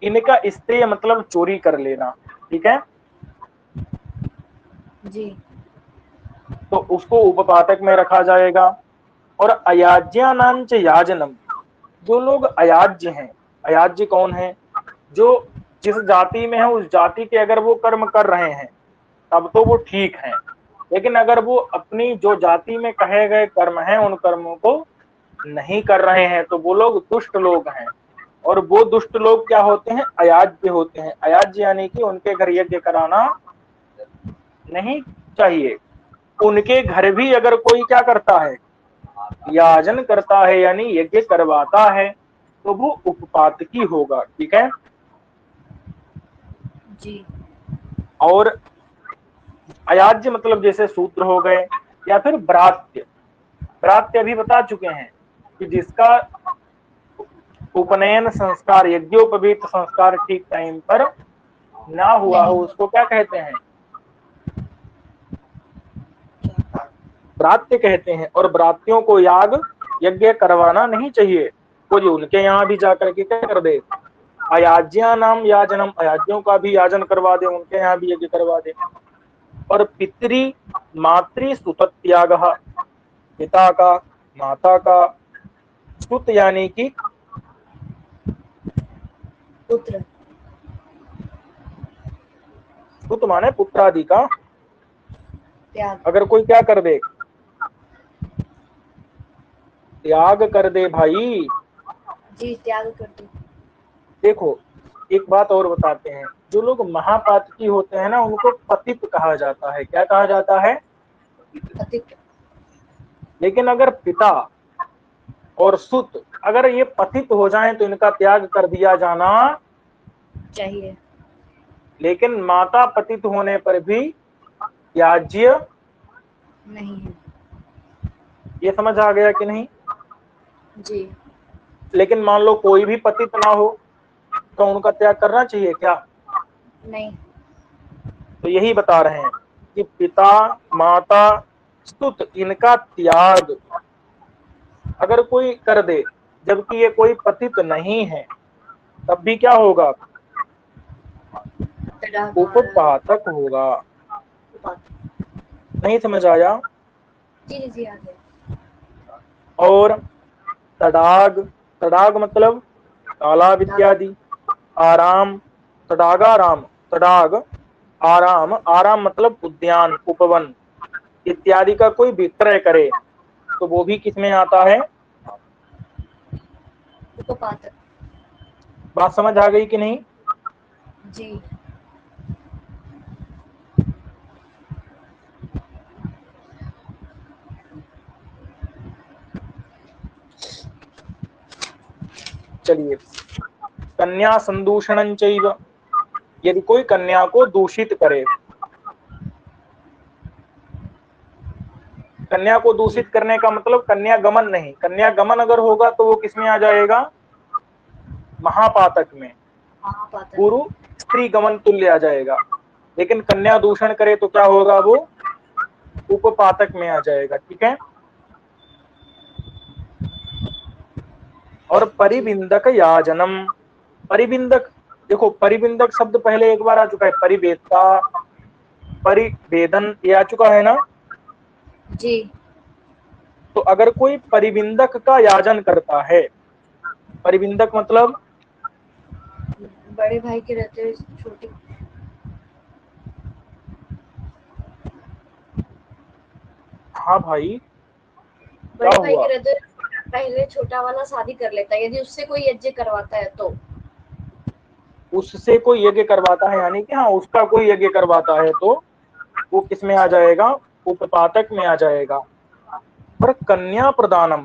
इनका स्तेय मतलब चोरी कर लेना, ठीक है। जी तो उसको उपपातक में रखा जाएगा। और अयाज्यानांच याजनम, जो लोग अयाज्य हैं, अयाज्य कौन है? जो जिस जाति में है उस जाति के अगर वो कर्म कर रहे हैं तब तो वो ठीक है। लेकिन अगर वो अपनी जो जाति में कहे गए कर्म हैं उन कर्मों को नहीं कर रहे हैं तो वो लोग दुष्ट लोग हैं। और वो दुष्ट लोग क्या होते हैं? अयाज्य होते हैं। अयाज्य यानी कि उनके घर यज्ञ कराना नहीं चाहिए। उनके घर भी अगर कोई क्या करता है? याजन करता है यानी यज्ञ करवाता है तो वो उपपातकी होगा, ठीक है। जी और अयाज्य मतलब जैसे सूत्र हो गए या फिर ब्रात्य। ब्रात्य भी बता चुके हैं कि जिसका उपनयन संस्कार, यज्ञोपवीत संस्कार ठीक टाइम पर ना हुआ हो नहीं उसको क्या कहते हैं? ब्रात्य कहते हैं। और ब्रात्यों को याग यज्ञ करवाना नहीं चाहिए। वो जो उनके यहाँ भी जाकर के क्या कर दे? अयाज्या नाम याजनम, अयाज्यों का भी याजन करवा दे, उनके यहाँ भी यज्ञ करवा दे। और पितृ मातृ सुत त्याग, पिता का, माता का, सुत यानी कि पुत्र। सुत माने पुत्रादि का त्याग। अगर कोई क्या कर दे? त्याग कर दे भाई। जी त्याग कर दो। देखो, एक बात और बताते हैं, जो लोग महापातकी होते हैं ना उनको पतित कहा जाता है। क्या कहा जाता है? पतित। लेकिन अगर पिता और सुत अगर ये पतित हो जाएं तो इनका त्याग कर दिया जाना चाहिए। लेकिन माता पतित होने पर भी त्याज्य नहीं है। ये समझ आ गया कि नहीं? जी लेकिन मान लो कोई भी पतित ना हो तो उनका त्याग करना चाहिए क्या? नहीं। तो यही बता रहे हैं कि पिता, माता, सुत इनका त्याग अगर कोई कर दे जबकि ये कोई पतित नहीं है, तब भी क्या होगा? उपपातक होगा। नहीं समझ आया? जी जी आ गया। और तडाग, तडाग मतलब तालाब इत्यादि। आराम, तडागाराम, तडाग आराम, आराम मतलब उद्यान, उपवन इत्यादि का कोई विक्रय करे तो वो भी किसमें आता है? उपपातक। बात समझ आ गई कि नहीं? जी। चलिए, कन्या संदूषणं चैव, यदि कोई कन्या को दूषित करे, कन्या को जी। दूषित करने का मतलब कन्या गमन नहीं, कन्या गमन अगर होगा तो वो किसमें आ जाएगा? महापातक में, महापातक। गुरु स्त्री गमन तुल्य आ जाएगा। लेकिन कन्या दूषण करे तो क्या होगा? वो उपपातक में आ जाएगा। ठीक है। और परिबिंदक याजनम, परिबिंदक, देखो परिबिंदक शब्द पहले एक बार आ चुका है, परिवेदता, परिवेदन ये आ चुका है ना। जी। तो अगर कोई परिबिंदक का याजन करता है, परिबिंदक मतलब बड़े भाई के रहते हुए छोटी, हाँ भाई क्या बड़े भाई हुआ? के रहते हुए पहले छोटा वाला शादी कर लेता है, यदि उससे कोई यज्ञ करवाता है तो। उससे कोई यज्ञ करवाता है यानी कि हाँ उसका कोई यज्ञ करवाता है तो वो किस में आ जाएगा? उपपातक में आ जाएगा। और कन्या प्रदानम,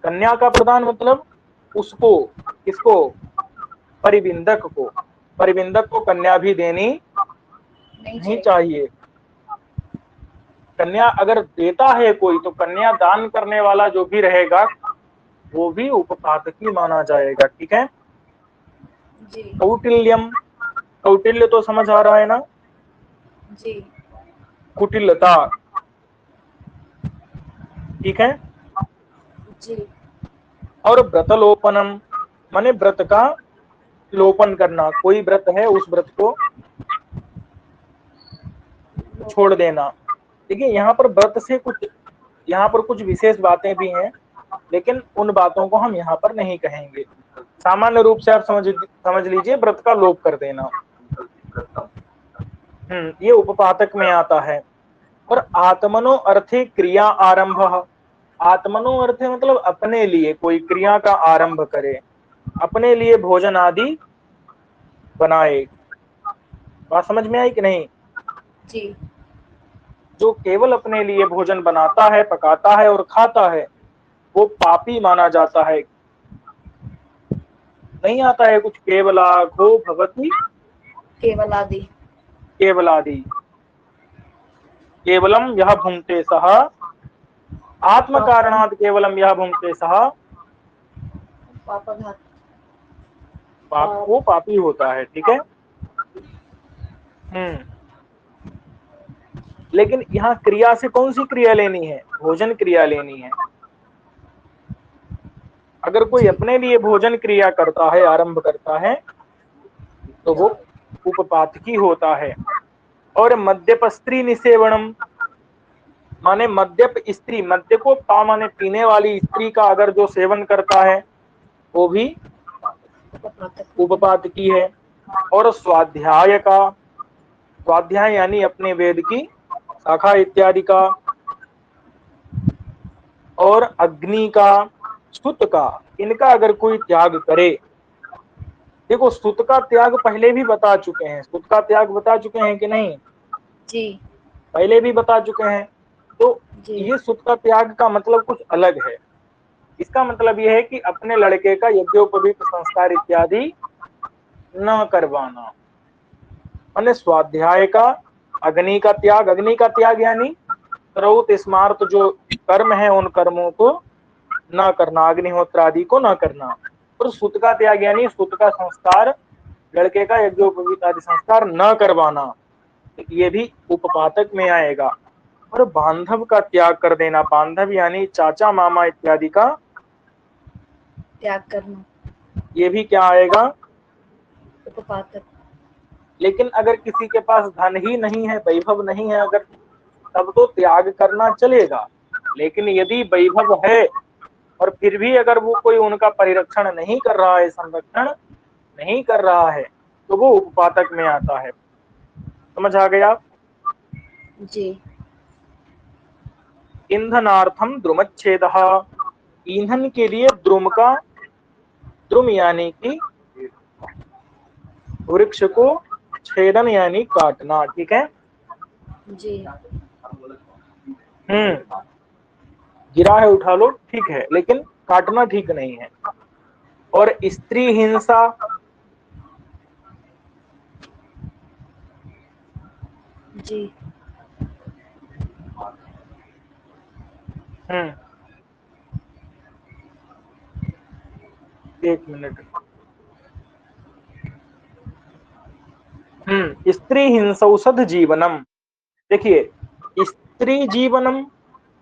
कन्या का प्रदान मतलब उसको, किसको? परिबिंदक को, परिबिंदक को कन्या भी देनी नहीं नहीं चाहिए। चाहिए। कन्या अगर देता है कोई तो कन्या दान करने वाला जो भी रहेगा वो भी उपपातकी माना जाएगा। ठीक है। जी। कौटिल्यम, कौटिल्य तो समझ आ रहा है ना? जी। कुटिलता। ठीक है। जी। और व्रतलोपनम माने व्रत का लोपन करना, कोई व्रत है उस व्रत को छोड़ देना। देखिए यहाँ पर व्रत से कुछ, यहाँ पर कुछ विशेष बातें भी हैं, लेकिन उन बातों को हम यहाँ पर नहीं कहेंगे। सामान्य रूप से आप समझ लीजिए व्रत का लोप कर देना। ये उपपातक में आता है। और आत्मनो अर्थे क्रिया आरंभ, आत्मनो अर्थे मतलब अपने लिए कोई क्रिया का आरंभ करे, अपने लिए भोजन आदि बनाए। बात समझ में आई कि नहीं? जी। जो केवल अपने लिए भोजन बनाता है, पकाता है और खाता है वो पापी माना जाता है। नहीं आता है कुछ, केवला घो भवती केवल आदि। केवलादि, केवलम यह भुंक्ते सह, आत्म पापम कारणात् केवलम यह भुंक्ते सह, पापघात। वो पापी होता है। ठीक है। हम्म लेकिन यहाँ क्रिया से कौन सी क्रिया लेनी है? भोजन क्रिया लेनी है। अगर कोई जी। अपने लिए भोजन क्रिया करता है, आरंभ करता है तो वो उपपातकी होता है। और मद्यप स्त्री निसेवनम माने मद्यप स्त्री, मद्य को पा माने पीने वाली स्त्री का अगर जो सेवन करता है वो भी उपपातकी है। और स्वाध्याय का, स्वाध्याय यानी अपने वेद की शाखा इत्यादि का। और अग्नि का, सुत का, इनका अगर कोई त्याग करे, देखो सुत का त्याग पहले भी बता चुके हैं, सुत का त्याग बता चुके हैं कि नहीं? जी। पहले भी बता चुके हैं। तो जी। ये सुत का त्याग का मतलब कुछ अलग है। इसका मतलब यह है कि अपने लड़के का यज्ञोपवीत संस्कार इत्यादि न करवाना। माने स्वाध्याय का, अग्नि का त्याग, अग्नि का त्याग यानी श्रौत स्मार्त जो कर्म है उन कर्मों को न करना, अग्निहोत्र आदि को न करना। और सुत का त्याग यानी सुत का संस्कार, लड़के का यज्ञोपवीत आदि संस्कार न करवाना, ये भी उपपातक में आएगा। और बांधव का त्याग कर देना, बांधव यानी चाचा मामा इत्यादि का त्याग करना, ये भी क्या आएगा? उपपातक। लेकिन अगर किसी के पास धन ही नहीं है, वैभव नहीं है अगर, तब तो त्याग करना चलेगा। लेकिन यदि वैभव है और फिर भी अगर वो कोई उनका परिरक्षण नहीं कर रहा है, संरक्षण नहीं कर रहा है, तो वो उपपातक में आता है। समझ आ गया? जी। ईंधनार्थम द्रुमच्छेदः, ईंधन के लिए द्रुम का, द्रुम यानी कि वृक्ष को छेदन यानी काटना। ठीक है। जी। गिरा है उठा लो, ठीक है, लेकिन काटना ठीक नहीं है। और स्त्री हिंसा, जी। एक मिनट। स्त्री हिंसौषध जीवनम, देखिए, स्त्री जीवनम,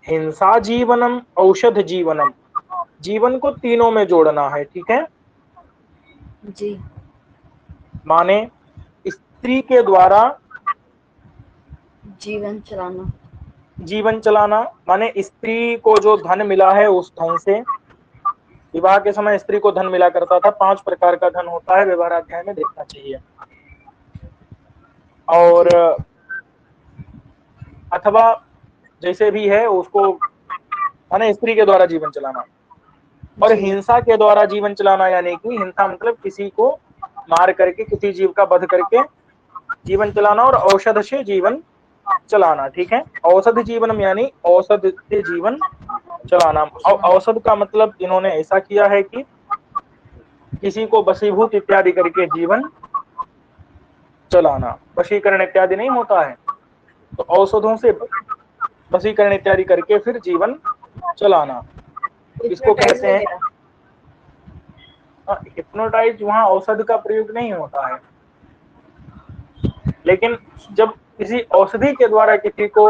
हिंसा जीवनम, औषध जीवनम, जीवन को तीनों में जोड़ना है। ठीक है। जी। माने स्त्री के द्वारा जीवन चलाना। जीवन चलाना, माने स्त्री को जो धन मिला है उस धन से, विवाह के समय स्त्री को धन मिला करता था, 5 प्रकार का धन होता है, व्यवहाराध्याय में देखना चाहिए। और जी। अथवा जैसे भी है उसको, माने स्त्री के द्वारा जीवन चलाना। और जी। हिंसा के द्वारा जीवन चलाना, यानी कि हिंसा मतलब किसी को मार करके, किसी जीव का वध करके जीवन चलाना, और औषध से जीवन चलाना। ठीक है। औषध जीवनम यानी औषध से जीवन चलाना। औषध का मतलब इन्होंने ऐसा किया है कि किसी को वशीभूत इत्यादि करके जीवन चलाना। वशीकरण इत्यादि नहीं होता है, तो औषधों से वशीकरण इत्यादि करके फिर जीवन चलाना, इसको हिप्नोटाइज कहते हैं। वगैरह। हिप्नोटाइज वहां औषध का प्रयोग नहीं होता है, लेकिन जब किसी औषधि के द्वारा किसी को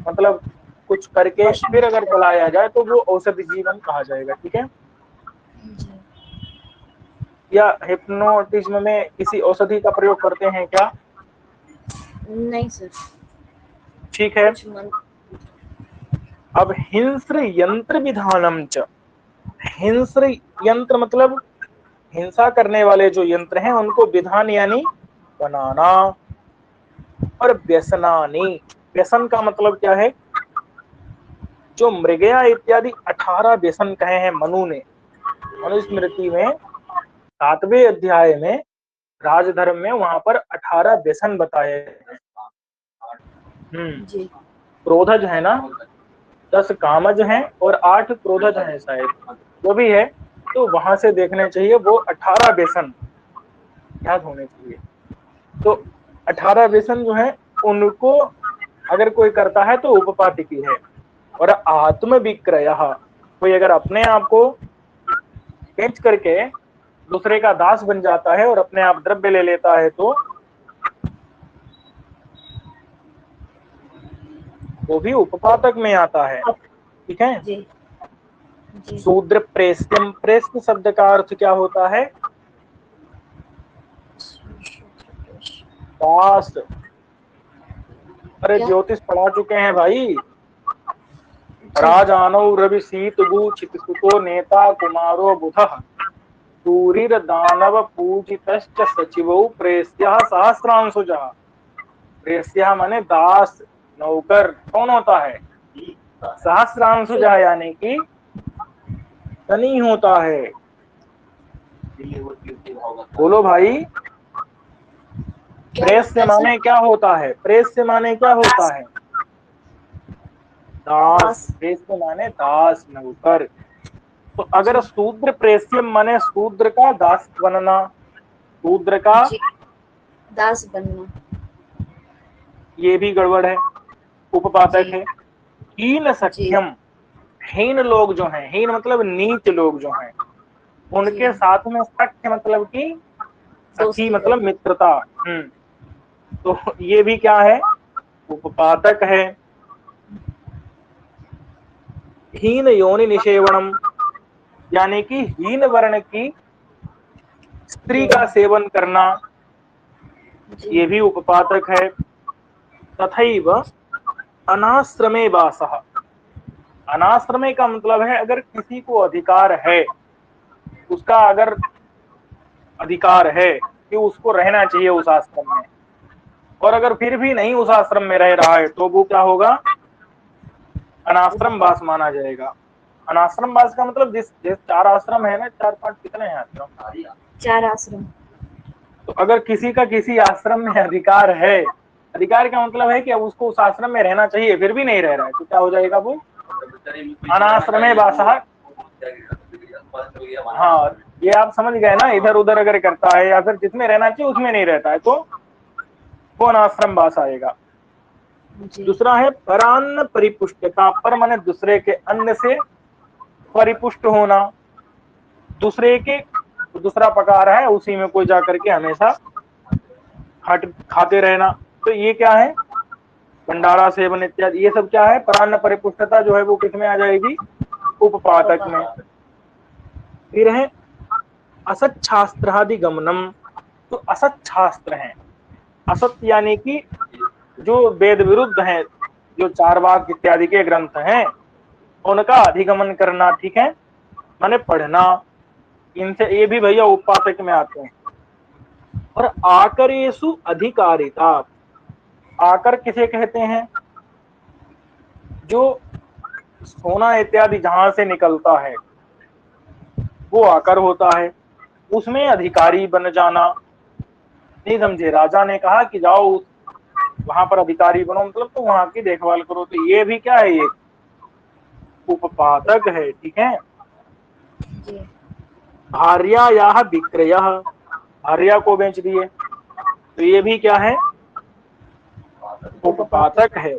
मतलब कुछ करके वश में फिर अगर किया चलाया जाए तो वो औषधि जीवन कहा जाएगा। ठीक है। जी। या हिप्नोटिज्म में किसी औषधि का प्रयोग करते हैं क्या? नहीं सर, ठीक है। कुछ मन। अब हिंस्र यंत्र विधानम च, हिंस्र यंत्र मतलब हिंसा करने वाले जो यंत्र हैं उनको विधान यानी बनाना। और व्यसनानी, व्यसन का मतलब क्या है? जो मृगया इत्यादि 18 व्यसन कहे हैं मनु ने। मनुस्मृति में 7वें अध्याय में राजधर्म में वहां पर 18 व्यसन बताए हैं। जी। क्रोधज है ना, 10 कामज हैं और 8 क्रोधज हैं शायद, जो भी है, तो वहां से देखने चाहिए, वो 18 व्यसन याद होने चाहिए। तो 18 व्यसन जो है उनको अगर कोई करता है तो उपपातिकी है। और आत्म विक्रय, कोई अगर अपने आप को बेच करके दूसरे का दास बन जाता है और अपने आप द्रव्य ले लेता है, तो वो भी उपपातक में आता है। ठीक है। जी। जी। शूद्र प्रेस्यम, प्रेस्य शब्द का अर्थ क्या होता है? दास। अरे क्या? ज्योतिष पढ़ा चुके हैं भाई। जी। राजानौ रवि शीत गु चितसुतो नेता कुमारो बुधः सूरिर दानव पूजितश्च सचिवौ प्रेस्यः सहस्रांशुजः। प्रेस्यः माने दास, नौकर। कौन होता है? सहस्रांशुजः यानी कि शनि होता है। बोलो भाई। क्या प्रेस होता से है सर? माने क्या होता है? प्रेस से माने क्या होता है? दास। दास। प्रेस से माने दास, नौकर। तो अगर जी। शूद्र प्रेस्य माने शूद्र का दास बनना, शूद्र का, जी। दास बनना। ये भी गड़बड़ है, जी। उपपातक है। हीन जी। सख्यम, हीन लोग जो हैं, हीन मतलब नीच लोग जो हैं, जी। उनके साथ में सख्य मतलब कि सखी दोस्ती मतलब करना। मित्रता। तो ये भी क्या है? उपपातक है। हीन योनि निषेवणम, यानी कि हीन वर्ण की स्त्री का जी सेवन करना, जी ये भी उपपातक है। तथैव अनाश्रमे वासः, अनाश्रमे का मतलब है अगर किसी को अधिकार है, उसका अगर अधिकार है कि उसको रहना चाहिए उस आश्रम में, और अगर फिर भी नहीं उस आश्रम में रह रहा है तो वो क्या होगा, अनाश्रम वास माना जाएगा। अनाश्रम वास का मतलब जिस जिस 4 आश्रम है ना, 4 5 कितने हैं आश्रम, 4 आश्रम। तो अगर किसी का किसी आश्रम में अधिकार है, अधिकार का मतलब है कि अब उसको उस आश्रम में रहना चाहिए, फिर भी नहीं रह रहा है, तो क्या हो जाएगा वो, अनाश्रमे वासः। हाँ, ये आप समझ गए ना, इधर उधर अगर करता है या फिर जिसमें रहना चाहिए उसमें नहीं रहता है तो वो अनाश्रम वास आएगा। जी दूसरा है परान्न परिपुष्टता, पर माने दूसरे के अन्न से परिपुष्ट होना, दूसरे के दूसरा पका रहा है उसी में कोई जाकर के हमेशा खाते रहना, तो ये क्या है, भंडारा सेवन इत्यादि, ये सब क्या है, परान्न परिपुष्टता जो है वो किस में आ जाएगी, उपपातक में। फिर है असत शास्त्रादि गमनम, तो असत शास्त्र है, असत यानी कि जो वेद विरुद्ध हैं, जो चारवाक इत्यादि के ग्रंथ हैं उनका अधिगमन करना, ठीक है, माने पढ़ना, इनसे ये भी भैया उपपातक में आते हैं। और आकरेषु अधिकारिता, आकर किसे कहते हैं, जो सोना इत्यादि जहां से निकलता है वो आकर होता है, उसमें अधिकारी बन जाना। नहीं समझे, राजा ने कहा कि जाओ वहां पर अधिकारी बनो, मतलब तो वहां की देखभाल करो, तो ये भी क्या है, ये उपपातक है, ठीक है। जी भार्या या विक्रय, भार्या को बेच दिए तो ये भी क्या है, उपपातक है।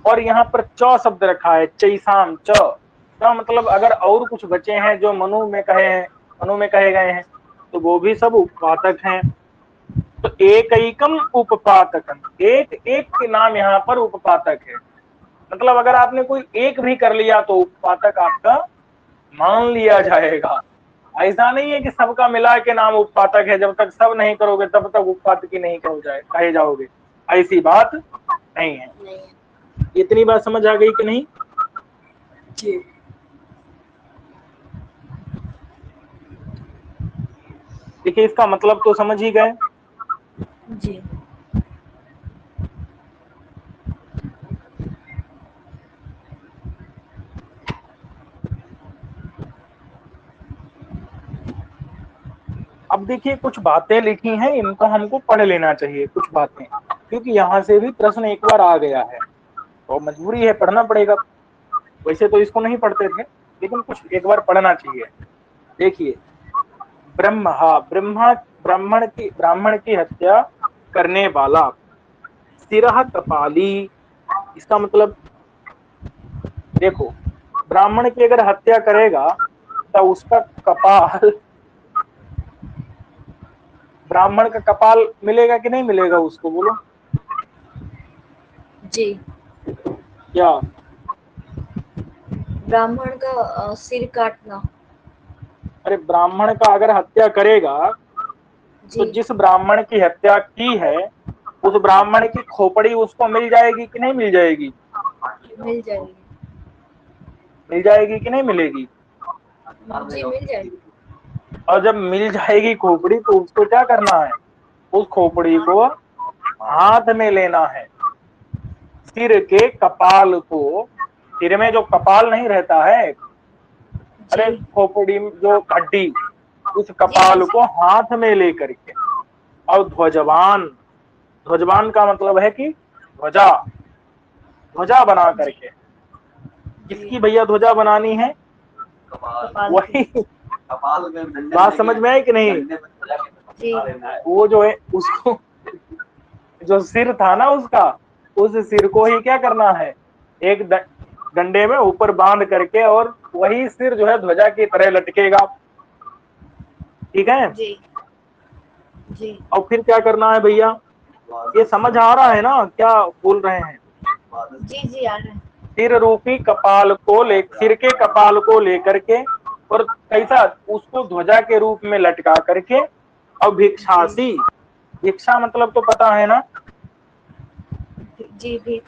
और यहाँ पर च शब्द रखा है, चैसाम च, का मतलब अगर और कुछ बचे हैं जो मनु में कहे हैं, मनु में कहे गए हैं, तो वो भी सब उपपातक हैं। तो एकैकम उपपातकम, एक एक के नाम यहाँ पर उपपातक है, मतलब अगर आपने कोई एक भी कर लिया तो उपपातक आपका मान लिया जाएगा। ऐसा नहीं है कि सबका मिला के नाम उपपातक है, जब तक सब नहीं करोगे तब तक उपपातक ही नहीं कहे जाओगे, ऐसी बात नहीं है। नहीं इतनी बात समझ आ गई कि नहीं। जी देखिए इसका मतलब तो समझ ही गए। जी अब देखिए कुछ बातें लिखी हैं, इनको हमको पढ़ लेना चाहिए कुछ बातें, क्योंकि यहाँ से भी प्रश्न एक बार आ गया है तो मजबूरी है, पढ़ना पड़ेगा। वैसे तो इसको नहीं पढ़ते थे, लेकिन कुछ एक बार पढ़ना चाहिए। देखिए, ब्राह्मण की हत्या करने वाला सिरह कपाली, इसका मतलब देखो, ब्राह्मण की अगर हत्या करेगा तो उसका कपाल, ब्राह्मण का कपाल मिलेगा कि नहीं मिलेगा उसको, बोलो जी क्या। ब्राह्मण का सिर काटना। अरे ब्राह्मण का अगर हत्या करेगा तो जी जिस ब्राह्मण की हत्या की है उस ब्राह्मण की खोपड़ी उसको मिल जाएगी कि नहीं मिल जाएगी, मिल जाएगी। मिल जाएगी कि नहीं मिलेगी। जी मिल जाएगी। और जब मिल जाएगी खोपड़ी तो उसको क्या करना है, उस खोपड़ी को हाथ में लेना है, सिर के कपाल को, सिर में जो कपाल नहीं रहता है, जी अरे खोपड़ी में जो हड्डी, उस जी जी कपाल को हाथ में लेकर के, और ध्वजवान, ध्वजवान का मतलब है कि ध्वजा, ध्वजा बना जी करके, जी किसकी भैया ध्वजा बनानी है, कपाल की। वही बात समझ में आई कि नहीं। जी वो जो है उसको, जो सिर था ना उसका, उस सिर को ही क्या करना है, एक डंडे में ऊपर बांध करके, और वही सिर जो है ध्वजा की तरह लटकेगा, ठीक है। जी जी और फिर क्या करना है भैया, ये समझ आ रहा है ना क्या बोल रहे हैं। जी जी आ रहे हैं। सिर रूपी कपाल को ले, सिर के कपाल को लेकर के और कैसा, उसको ध्वजा के रूप में लटका करके। अब भिक्षासी, भिक्षा मतलब तो पता है ना। जी भी।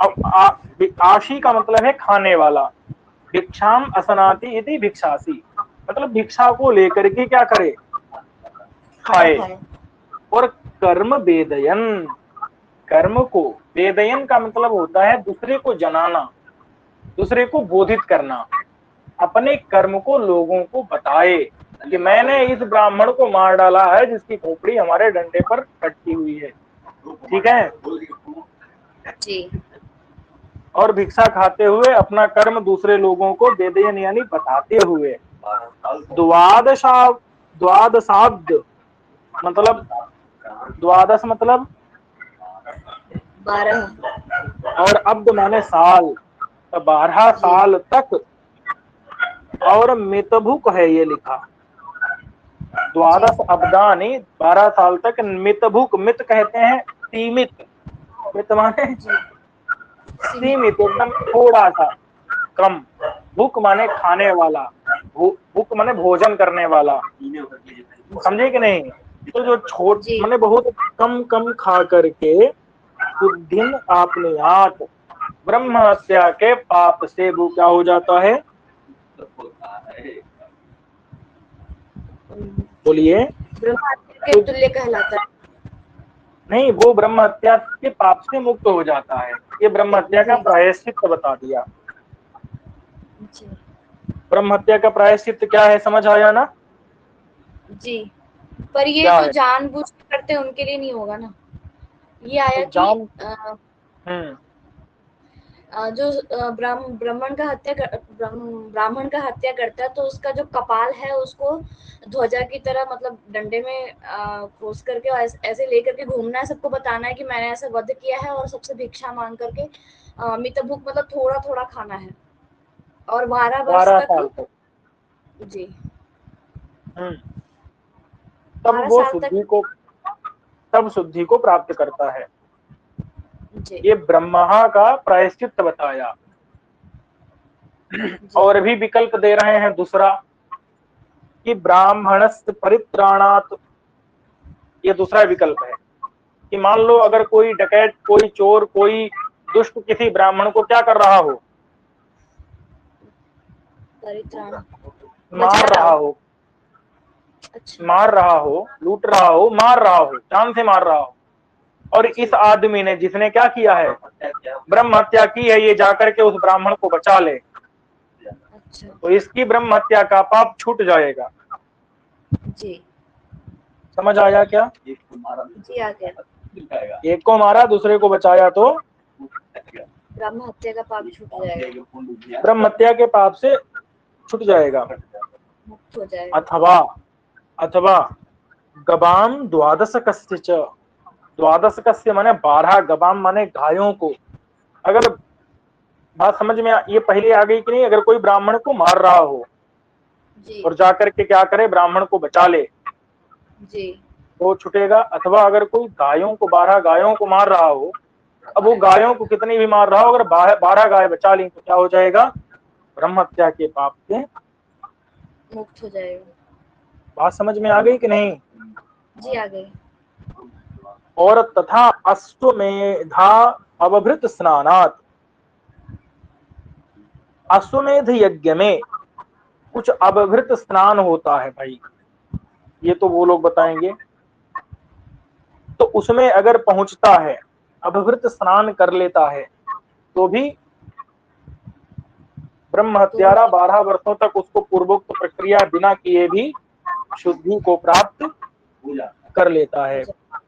अब आशी का मतलब है खाने वाला। भिक्षाम असनाति इति भिक्षासी, मतलब भिक्षा को लेकर के क्या करे, खाना खाए। खाए। और कर्म वेदयन, कर्म को, वेदयन का मतलब होता है दूसरे को जनाना, दूसरे को बोधित करना। अपने कर्म को लोगों को बताए कि मैंने इस ब्राह्मण को मार डाला है जिसकी खोपड़ी हमारे डंडे पर कटती हुई है। ठीक है। जी। और भिक्षा खाते हुए अपना कर्म दूसरे लोगों को वेदयन यानी बताते हुए। द्वादशा, द्वादशाब्द मतलब, द्वादश मतलब 12। और अब्द माने साल, तो 12 जी। साल तक। और मितभुक है ये लिखा, जी। द्वादश अब्दानी 12 साल तक। मितभुक, मित कहते हैं सीमित, मित माने जी। सीमित, एकदम थोड़ा सा, कम। भूख माने खाने वाला, भूख माने भोजन करने वाला, समझे कि नहीं। तो जो छोट जी। माने बहुत कम कम खा करके बुद्धिन आपने आप ब्रह्म हत्या के पाप से वो क्या हो जाता है, बोलिए। ब्रह्म हत्या के तो तुल्य कहलाता है। नहीं, वो ब्रह्म हत्या के पाप से मुक्त हो जाता है। ये ब्रह्म हत्या का जी। प्रायश्चित बता दिया। जी। ब्रह्म हत्या का प्रायश्चित क्या है, समझ आया ना। जी। पर ये क्या जो है, जानबूझ के करते हैं उनके लिए नहीं होगा ना। ये आया तो कि जान, हम्म, जो ब्राह्मण का ब्राह्मण का हत्या करता है तो उसका जो कपाल है उसको ध्वजा की तरह मतलब डंडे में खोस करके और ऐसे लेकर के घूमना है, सबको बताना है कि मैंने ऐसा वध किया है, और सबसे भिक्षा मांग करके मितभुक मतलब थोड़ा थोड़ा खाना है, और 12 वर्ष 12 तक। साल तक। जी। हम्म, तब 12 वो साल तक। शुद्धि को, तब शुद्धि को प्राप्त करता है। जी। ये ब्रह्मा का प्रायश्चित बताया। जी। और भी विकल्प दे रहे हैं दूसरा, कि ब्राह्मणस्य परित्राणात, ये दूसरा विकल्प है। कि मान लो जी। अगर कोई डकैत, कोई चोर, कोई दुष्ट किसी ब्राह्मण को क्या कर रहा हो, परित्राण। मार बचा रहा रहा हो। हो, अच्छा। मार रहा हो, लूट रहा हो, मार रहा हो, जान से मार रहा हो। और इस आदमी ने, जिसने क्या किया है, ब्रह्म हत्या की है, ये जाकर के उस ब्राह्मण को बचा ले, अच्छा। तो इसकी ब्रह्म हत्या का पाप छूट जाएगा। जी। समझ आया क्या। जी आ गया। एक को मारा, दूसरे को बचाया, तो ब्रह्म हत्या का पाप छूट जाएगा। ब्रह्म हत्या के पाप से छूट जाएगा। मुक्त हो जाएगा। अथवा, अथवा गबाम द्वादश कस्य च, द्वादश कस्य माने 12, गबाम माने गायों को। अगर बात समझ में ये पहले आ गई कि नहीं, अगर कोई ब्राह्मण को मार रहा हो जी। और जाकर के क्या करे, ब्राह्मण को बचा ले, जी। तो छुटेगा। अथवा अगर कोई गायों को, 12 गायों को मार रहा हो, अब वो गायों को कितनी भी मार रहा हो, अगर 12 गाय बचा ली तो क्या हो जाएगा, ब्रह्म हत्या के पाप से मुक्त हो जाएगा। बात समझ में आ गई कि नहीं। जी आ गई। और तथा अश्वमेधा अवभृत स्नानात, अश्वमेध यज्ञ में कुछ अवभृत स्नान होता है भाई, ये तो वो लोग बताएंगे। तो उसमें अगर पहुंचता है, अवभृत स्नान कर लेता है, तो भी ब्रह्म तो भी हत्यारा 12 वर्षों तक उसको पूर्वोक्त प्रक्रिया बिना किए भी शुद्धि को प्राप्त कर लेता हो है। जाएगा।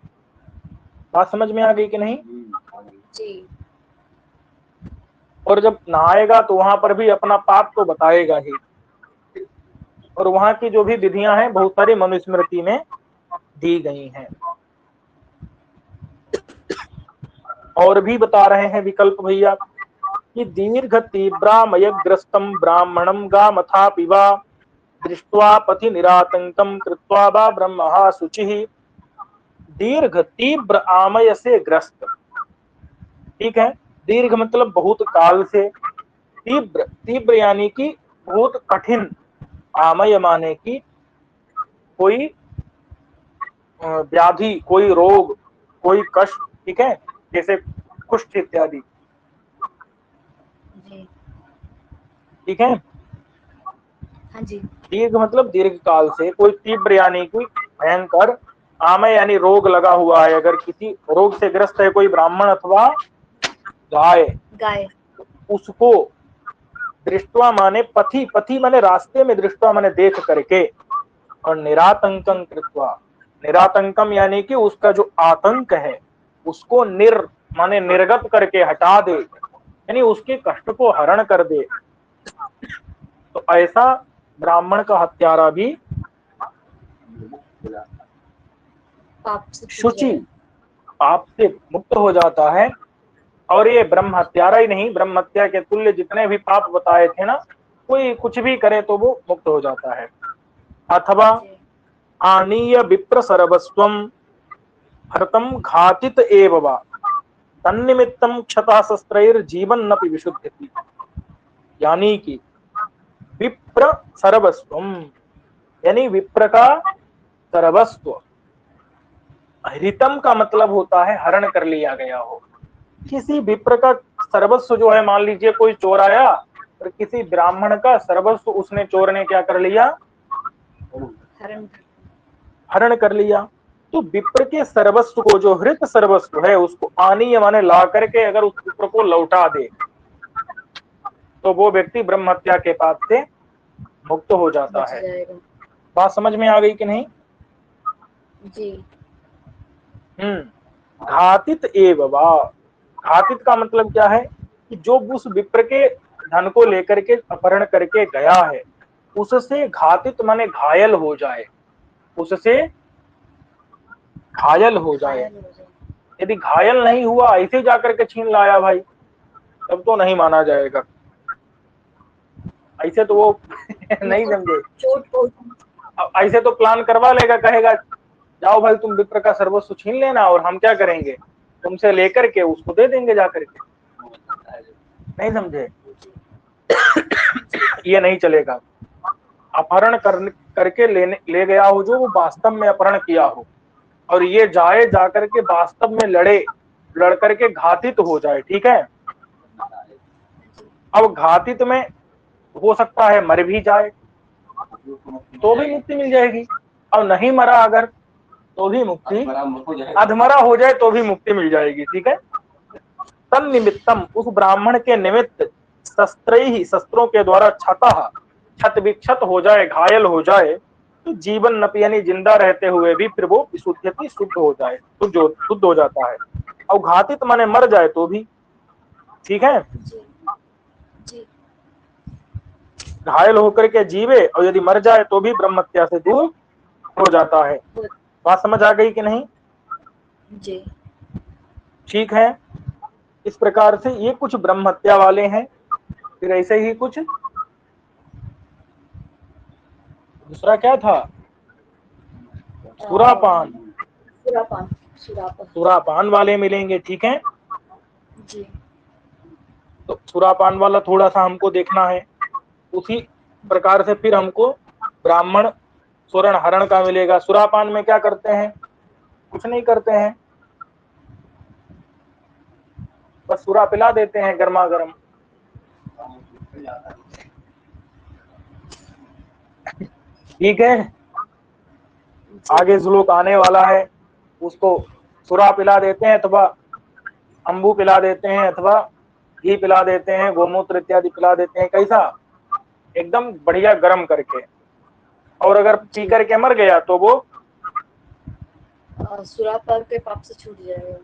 बात समझ में आ गई कि नहीं। जी। और जब नहाएगा तो वहां पर भी अपना पाप तो बताएगा ही। और वहां की जो भी विधियां हैं बहुत सारी मनुस्मृति में दी गई हैं। और भी बता रहे हैं विकल्प भैया, कि दीर्घ तीव्रामयग्रस्तम ब्राह्मणम गामथा पिवा दृष्ट्वा पथि निरातंकम कृत्वा वा ब्रह्महा शुचि। दीर्घ तीव्र आमय से ग्रस्त, ठीक है। दीर्घ मतलब बहुत काल से, तीव्र, तीव्र यानी कि बहुत कठिन, आमय माने कि कोई व्याधि, कोई रोग, कोई कष्ट, ठीक है, जैसे कुष्ठ इत्यादि, जी। ठीक है। हाँ जी। दीर्घ मतलब दीर्घ काल से, कोई तीव्र यानी कोई भयंकर, आमय यानी रोग लगा हुआ है, अगर किसी रोग से ग्रस्त है कोई ब्राह्मण अथवा गाय, गाय। उसको दृष्टवा माने पथि, पथि माने रास्ते में, दृष्टवा माने देख करके, और निरातंकं कृत्वा, निरातंकम यानी कि उसका जो आतंक है उसको माने निर्गत करके हटा दे, यानी उसके कष्ट को हरण कर दे। तो ऐसा ब्राह्मण का हत्यारा भी पाप से छूट शुचि, जाए। पाप से मुक्त हो जाता है। और ये ब्रह्म हत्यारा ही नहीं, ब्रह्म हत्या के तुल्य जितने भी पाप बताए थे ना, कोई कुछ भी करे तो वो मुक्त हो जाता है। अथवा जी। आनीय विप्र सर्वस्वम हरतम घातित एव वा तन्निमित्तम क्षता शस्त्रैर जीवन नपि विशुद्धति, यानी कि विप्र सर्वस्वम, यानी विप्र का सर्वस्व, हृतम का मतलब होता है हरण कर लिया गया हो। किसी विप्र का सर्वस्व जो है, मान लीजिए कोई चोर आया और किसी ब्राह्मण का सर्वस्व उसने, चोर ने क्या कर लिया, हरण। हरण कर लिया। तो विप्र के सर्वस्व को, जो हृत सर्वस्व है, उसको आनीय माने ला करके अगर उस विप्र को लौटा दे तो वो व्यक्ति ब्रह्म हत्या के पाप से मुक्त हो जाता बच है। जाएगा। बात समझ में आ गई कि नहीं? जी। घातित एव वा, घातित का मतलब क्या है कि जो उस विप्र के धन को लेकर के अपहरण करके गया है, उससे घातित माने घायल हो जाए, उससे घायल हो जाए। घायल हो जाए। यदि घायल नहीं हुआ, ऐसे जाकर के छीन लाया भाई, तब तो नहीं माना जाएगा। ऐसे तो वो नहीं मतलब समझे, चोट पहुंच। अब ऐसे तो प्लान करवा लेगा, कहेगा जाओ भाई तुम विप्र का सर्वस्व छीन लेना और हम क्या करेंगे, तुमसे लेकर के उसको दे देंगे जाकर के। नहीं समझे? ये नहीं चलेगा। अपहरण करके ले गया हो जो, वो वास्तव में अपहरण किया हो, और ये जाए जाकर के वास्तव में लड़ करके घातित हो जाए, ठीक है। अब घातित में हो सकता है मर भी जाए तो भी मुक्ति मिल जाएगी, और नहीं मरा अगर तो भी मुक्ति, अधमरा हो जाए तो भी मुक्ति मिल जाएगी, ठीक है। तन निमित्तम, उस ब्राह्मण के निमित्त, शस्त्रैहि, शस्त्रों के द्वारा क्षतः, क्षत विक्षत हो जाए, घायल हो जाए, तो जीवन नपि यानी जिंदा रहते हुए भी फिर वो विशुद्धति, शुद्ध हो जाए, शुद्ध हो जाता है। और घातित माने मर जाए तो भी, ठीक है। जी। जी। घायल होकर के जीवे और यदि मर जाए तो भी ब्रह्म हत्या से दूर हो जाता है। बात समझ आ गई कि नहीं? जी। ठीक है। इस प्रकार से ये कुछ ब्रह्म हत्या वाले हैं। फिर ऐसे ही कुछ दूसरा क्या था, सुरापान, सुरापान। सुरापान। सुरापान वाले मिलेंगे, ठीक है। जी। तो सुरापान वाला थोड़ा सा हमको देखना है। उसी प्रकार से फिर हमको ब्राह्मण स्वर्ण हरण का मिलेगा। सुरापान में क्या करते हैं, कुछ नहीं करते हैं, बस सुरा पिला देते हैं गर्मा गर्म। ठीक है, जी। आगे श्लोक आने वाला है, उसको सुरा पिला देते हैं, अथवा अम्बू पिला देते हैं, अथवा घी पिला देते हैं, गोमूत्र इत्यादि पिला देते हैं, कैसा, एकदम बढ़िया गर्म करके। और अगर पी जी। करके मर गया तो वो सुरापान के पाप से छूट जाएगा।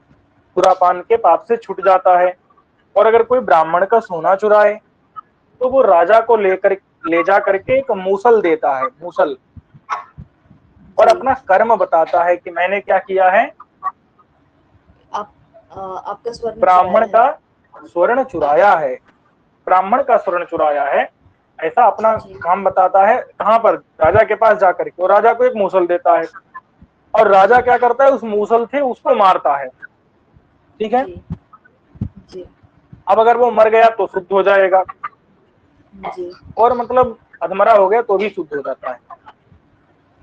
सुरापान के पाप से छूट जाता है। और अगर कोई ब्राह्मण का सोना चुराए तो वो राजा को ले जा करके एक मूसल देता है, मूसल, और जी। अपना कर्म बताता है कि मैंने क्या किया है, आप आपका स्वर्ण ब्राह्मण चुराया है। का स्वर्ण चुराया है, ब्राह्मण का स्वर्ण चुराया है, ऐसा अपना जी। काम बताता है। कहाँ पर, राजा के पास जाकर के, और राजा को एक मूसल देता है, और राजा जी। क्या करता है, उस मूसल से उसको मारता है, ठीक है। जी। जी। अब अगर वो मर गया तो शुद्ध हो जाएगा। जी। और मतलब अधमरा हो गया तो भी शुद्ध हो जाता है।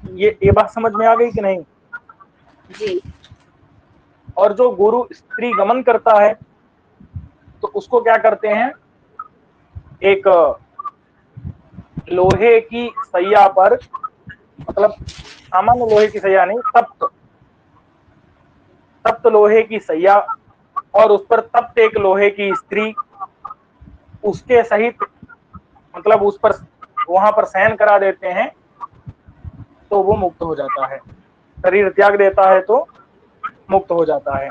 ये बात समझ में आ गई कि नहीं? जी। और जो गुरु स्त्री गमन करता है तो उसको क्या करते हैं, एक लोहे की सैया पर, मतलब सामान्य लोहे की सैया नहीं, तप्त तप्त लोहे की सैया, और उस पर तप्त एक लोहे की स्त्री, उसके सहित मतलब उस पर वहां पर शयन करा देते हैं तो वो मुक्त हो जाता है। शरीर त्याग देता है तो मुक्त हो जाता है।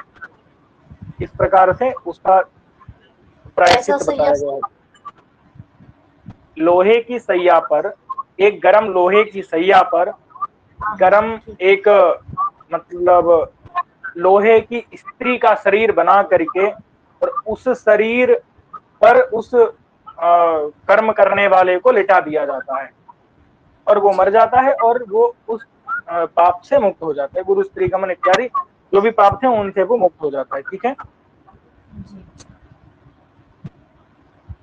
इस प्रकार से उसका ऐसा प्रायश्चित सैया। बताया गया है। लोहे की सैया पर, एक गरम लोहे की सैया पर गरम ठीक। एक मतलब लोहे की स्त्री का शरीर बना करके, और उस शरीर पर उस कर्म करने वाले को लिटा दिया जाता है और वो मर जाता है, और वो उस पाप से मुक्त हो जाता है। गुरु स्त्री गमन इत्यादि जो भी पाप थे उनसे वो मुक्त हो जाता है। ठीक है। जी।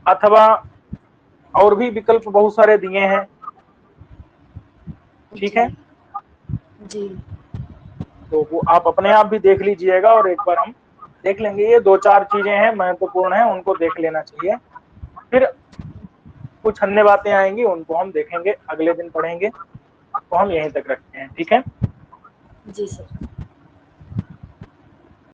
अथवा और भी विकल्प बहुत सारे दिए हैं। ठीक है। जी। जी। तो वो आप अपने आप भी देख लीजिएगा और एक बार हम देख लेंगे। ये दो चार चीजें हैं महत्वपूर्ण है, उनको देख लेना चाहिए। फिर कुछ अन्य बातें आएंगी, उनको हम देखेंगे, अगले दिन पढ़ेंगे। तो हम यहीं तक रखते हैं। ठीक है। जी सर।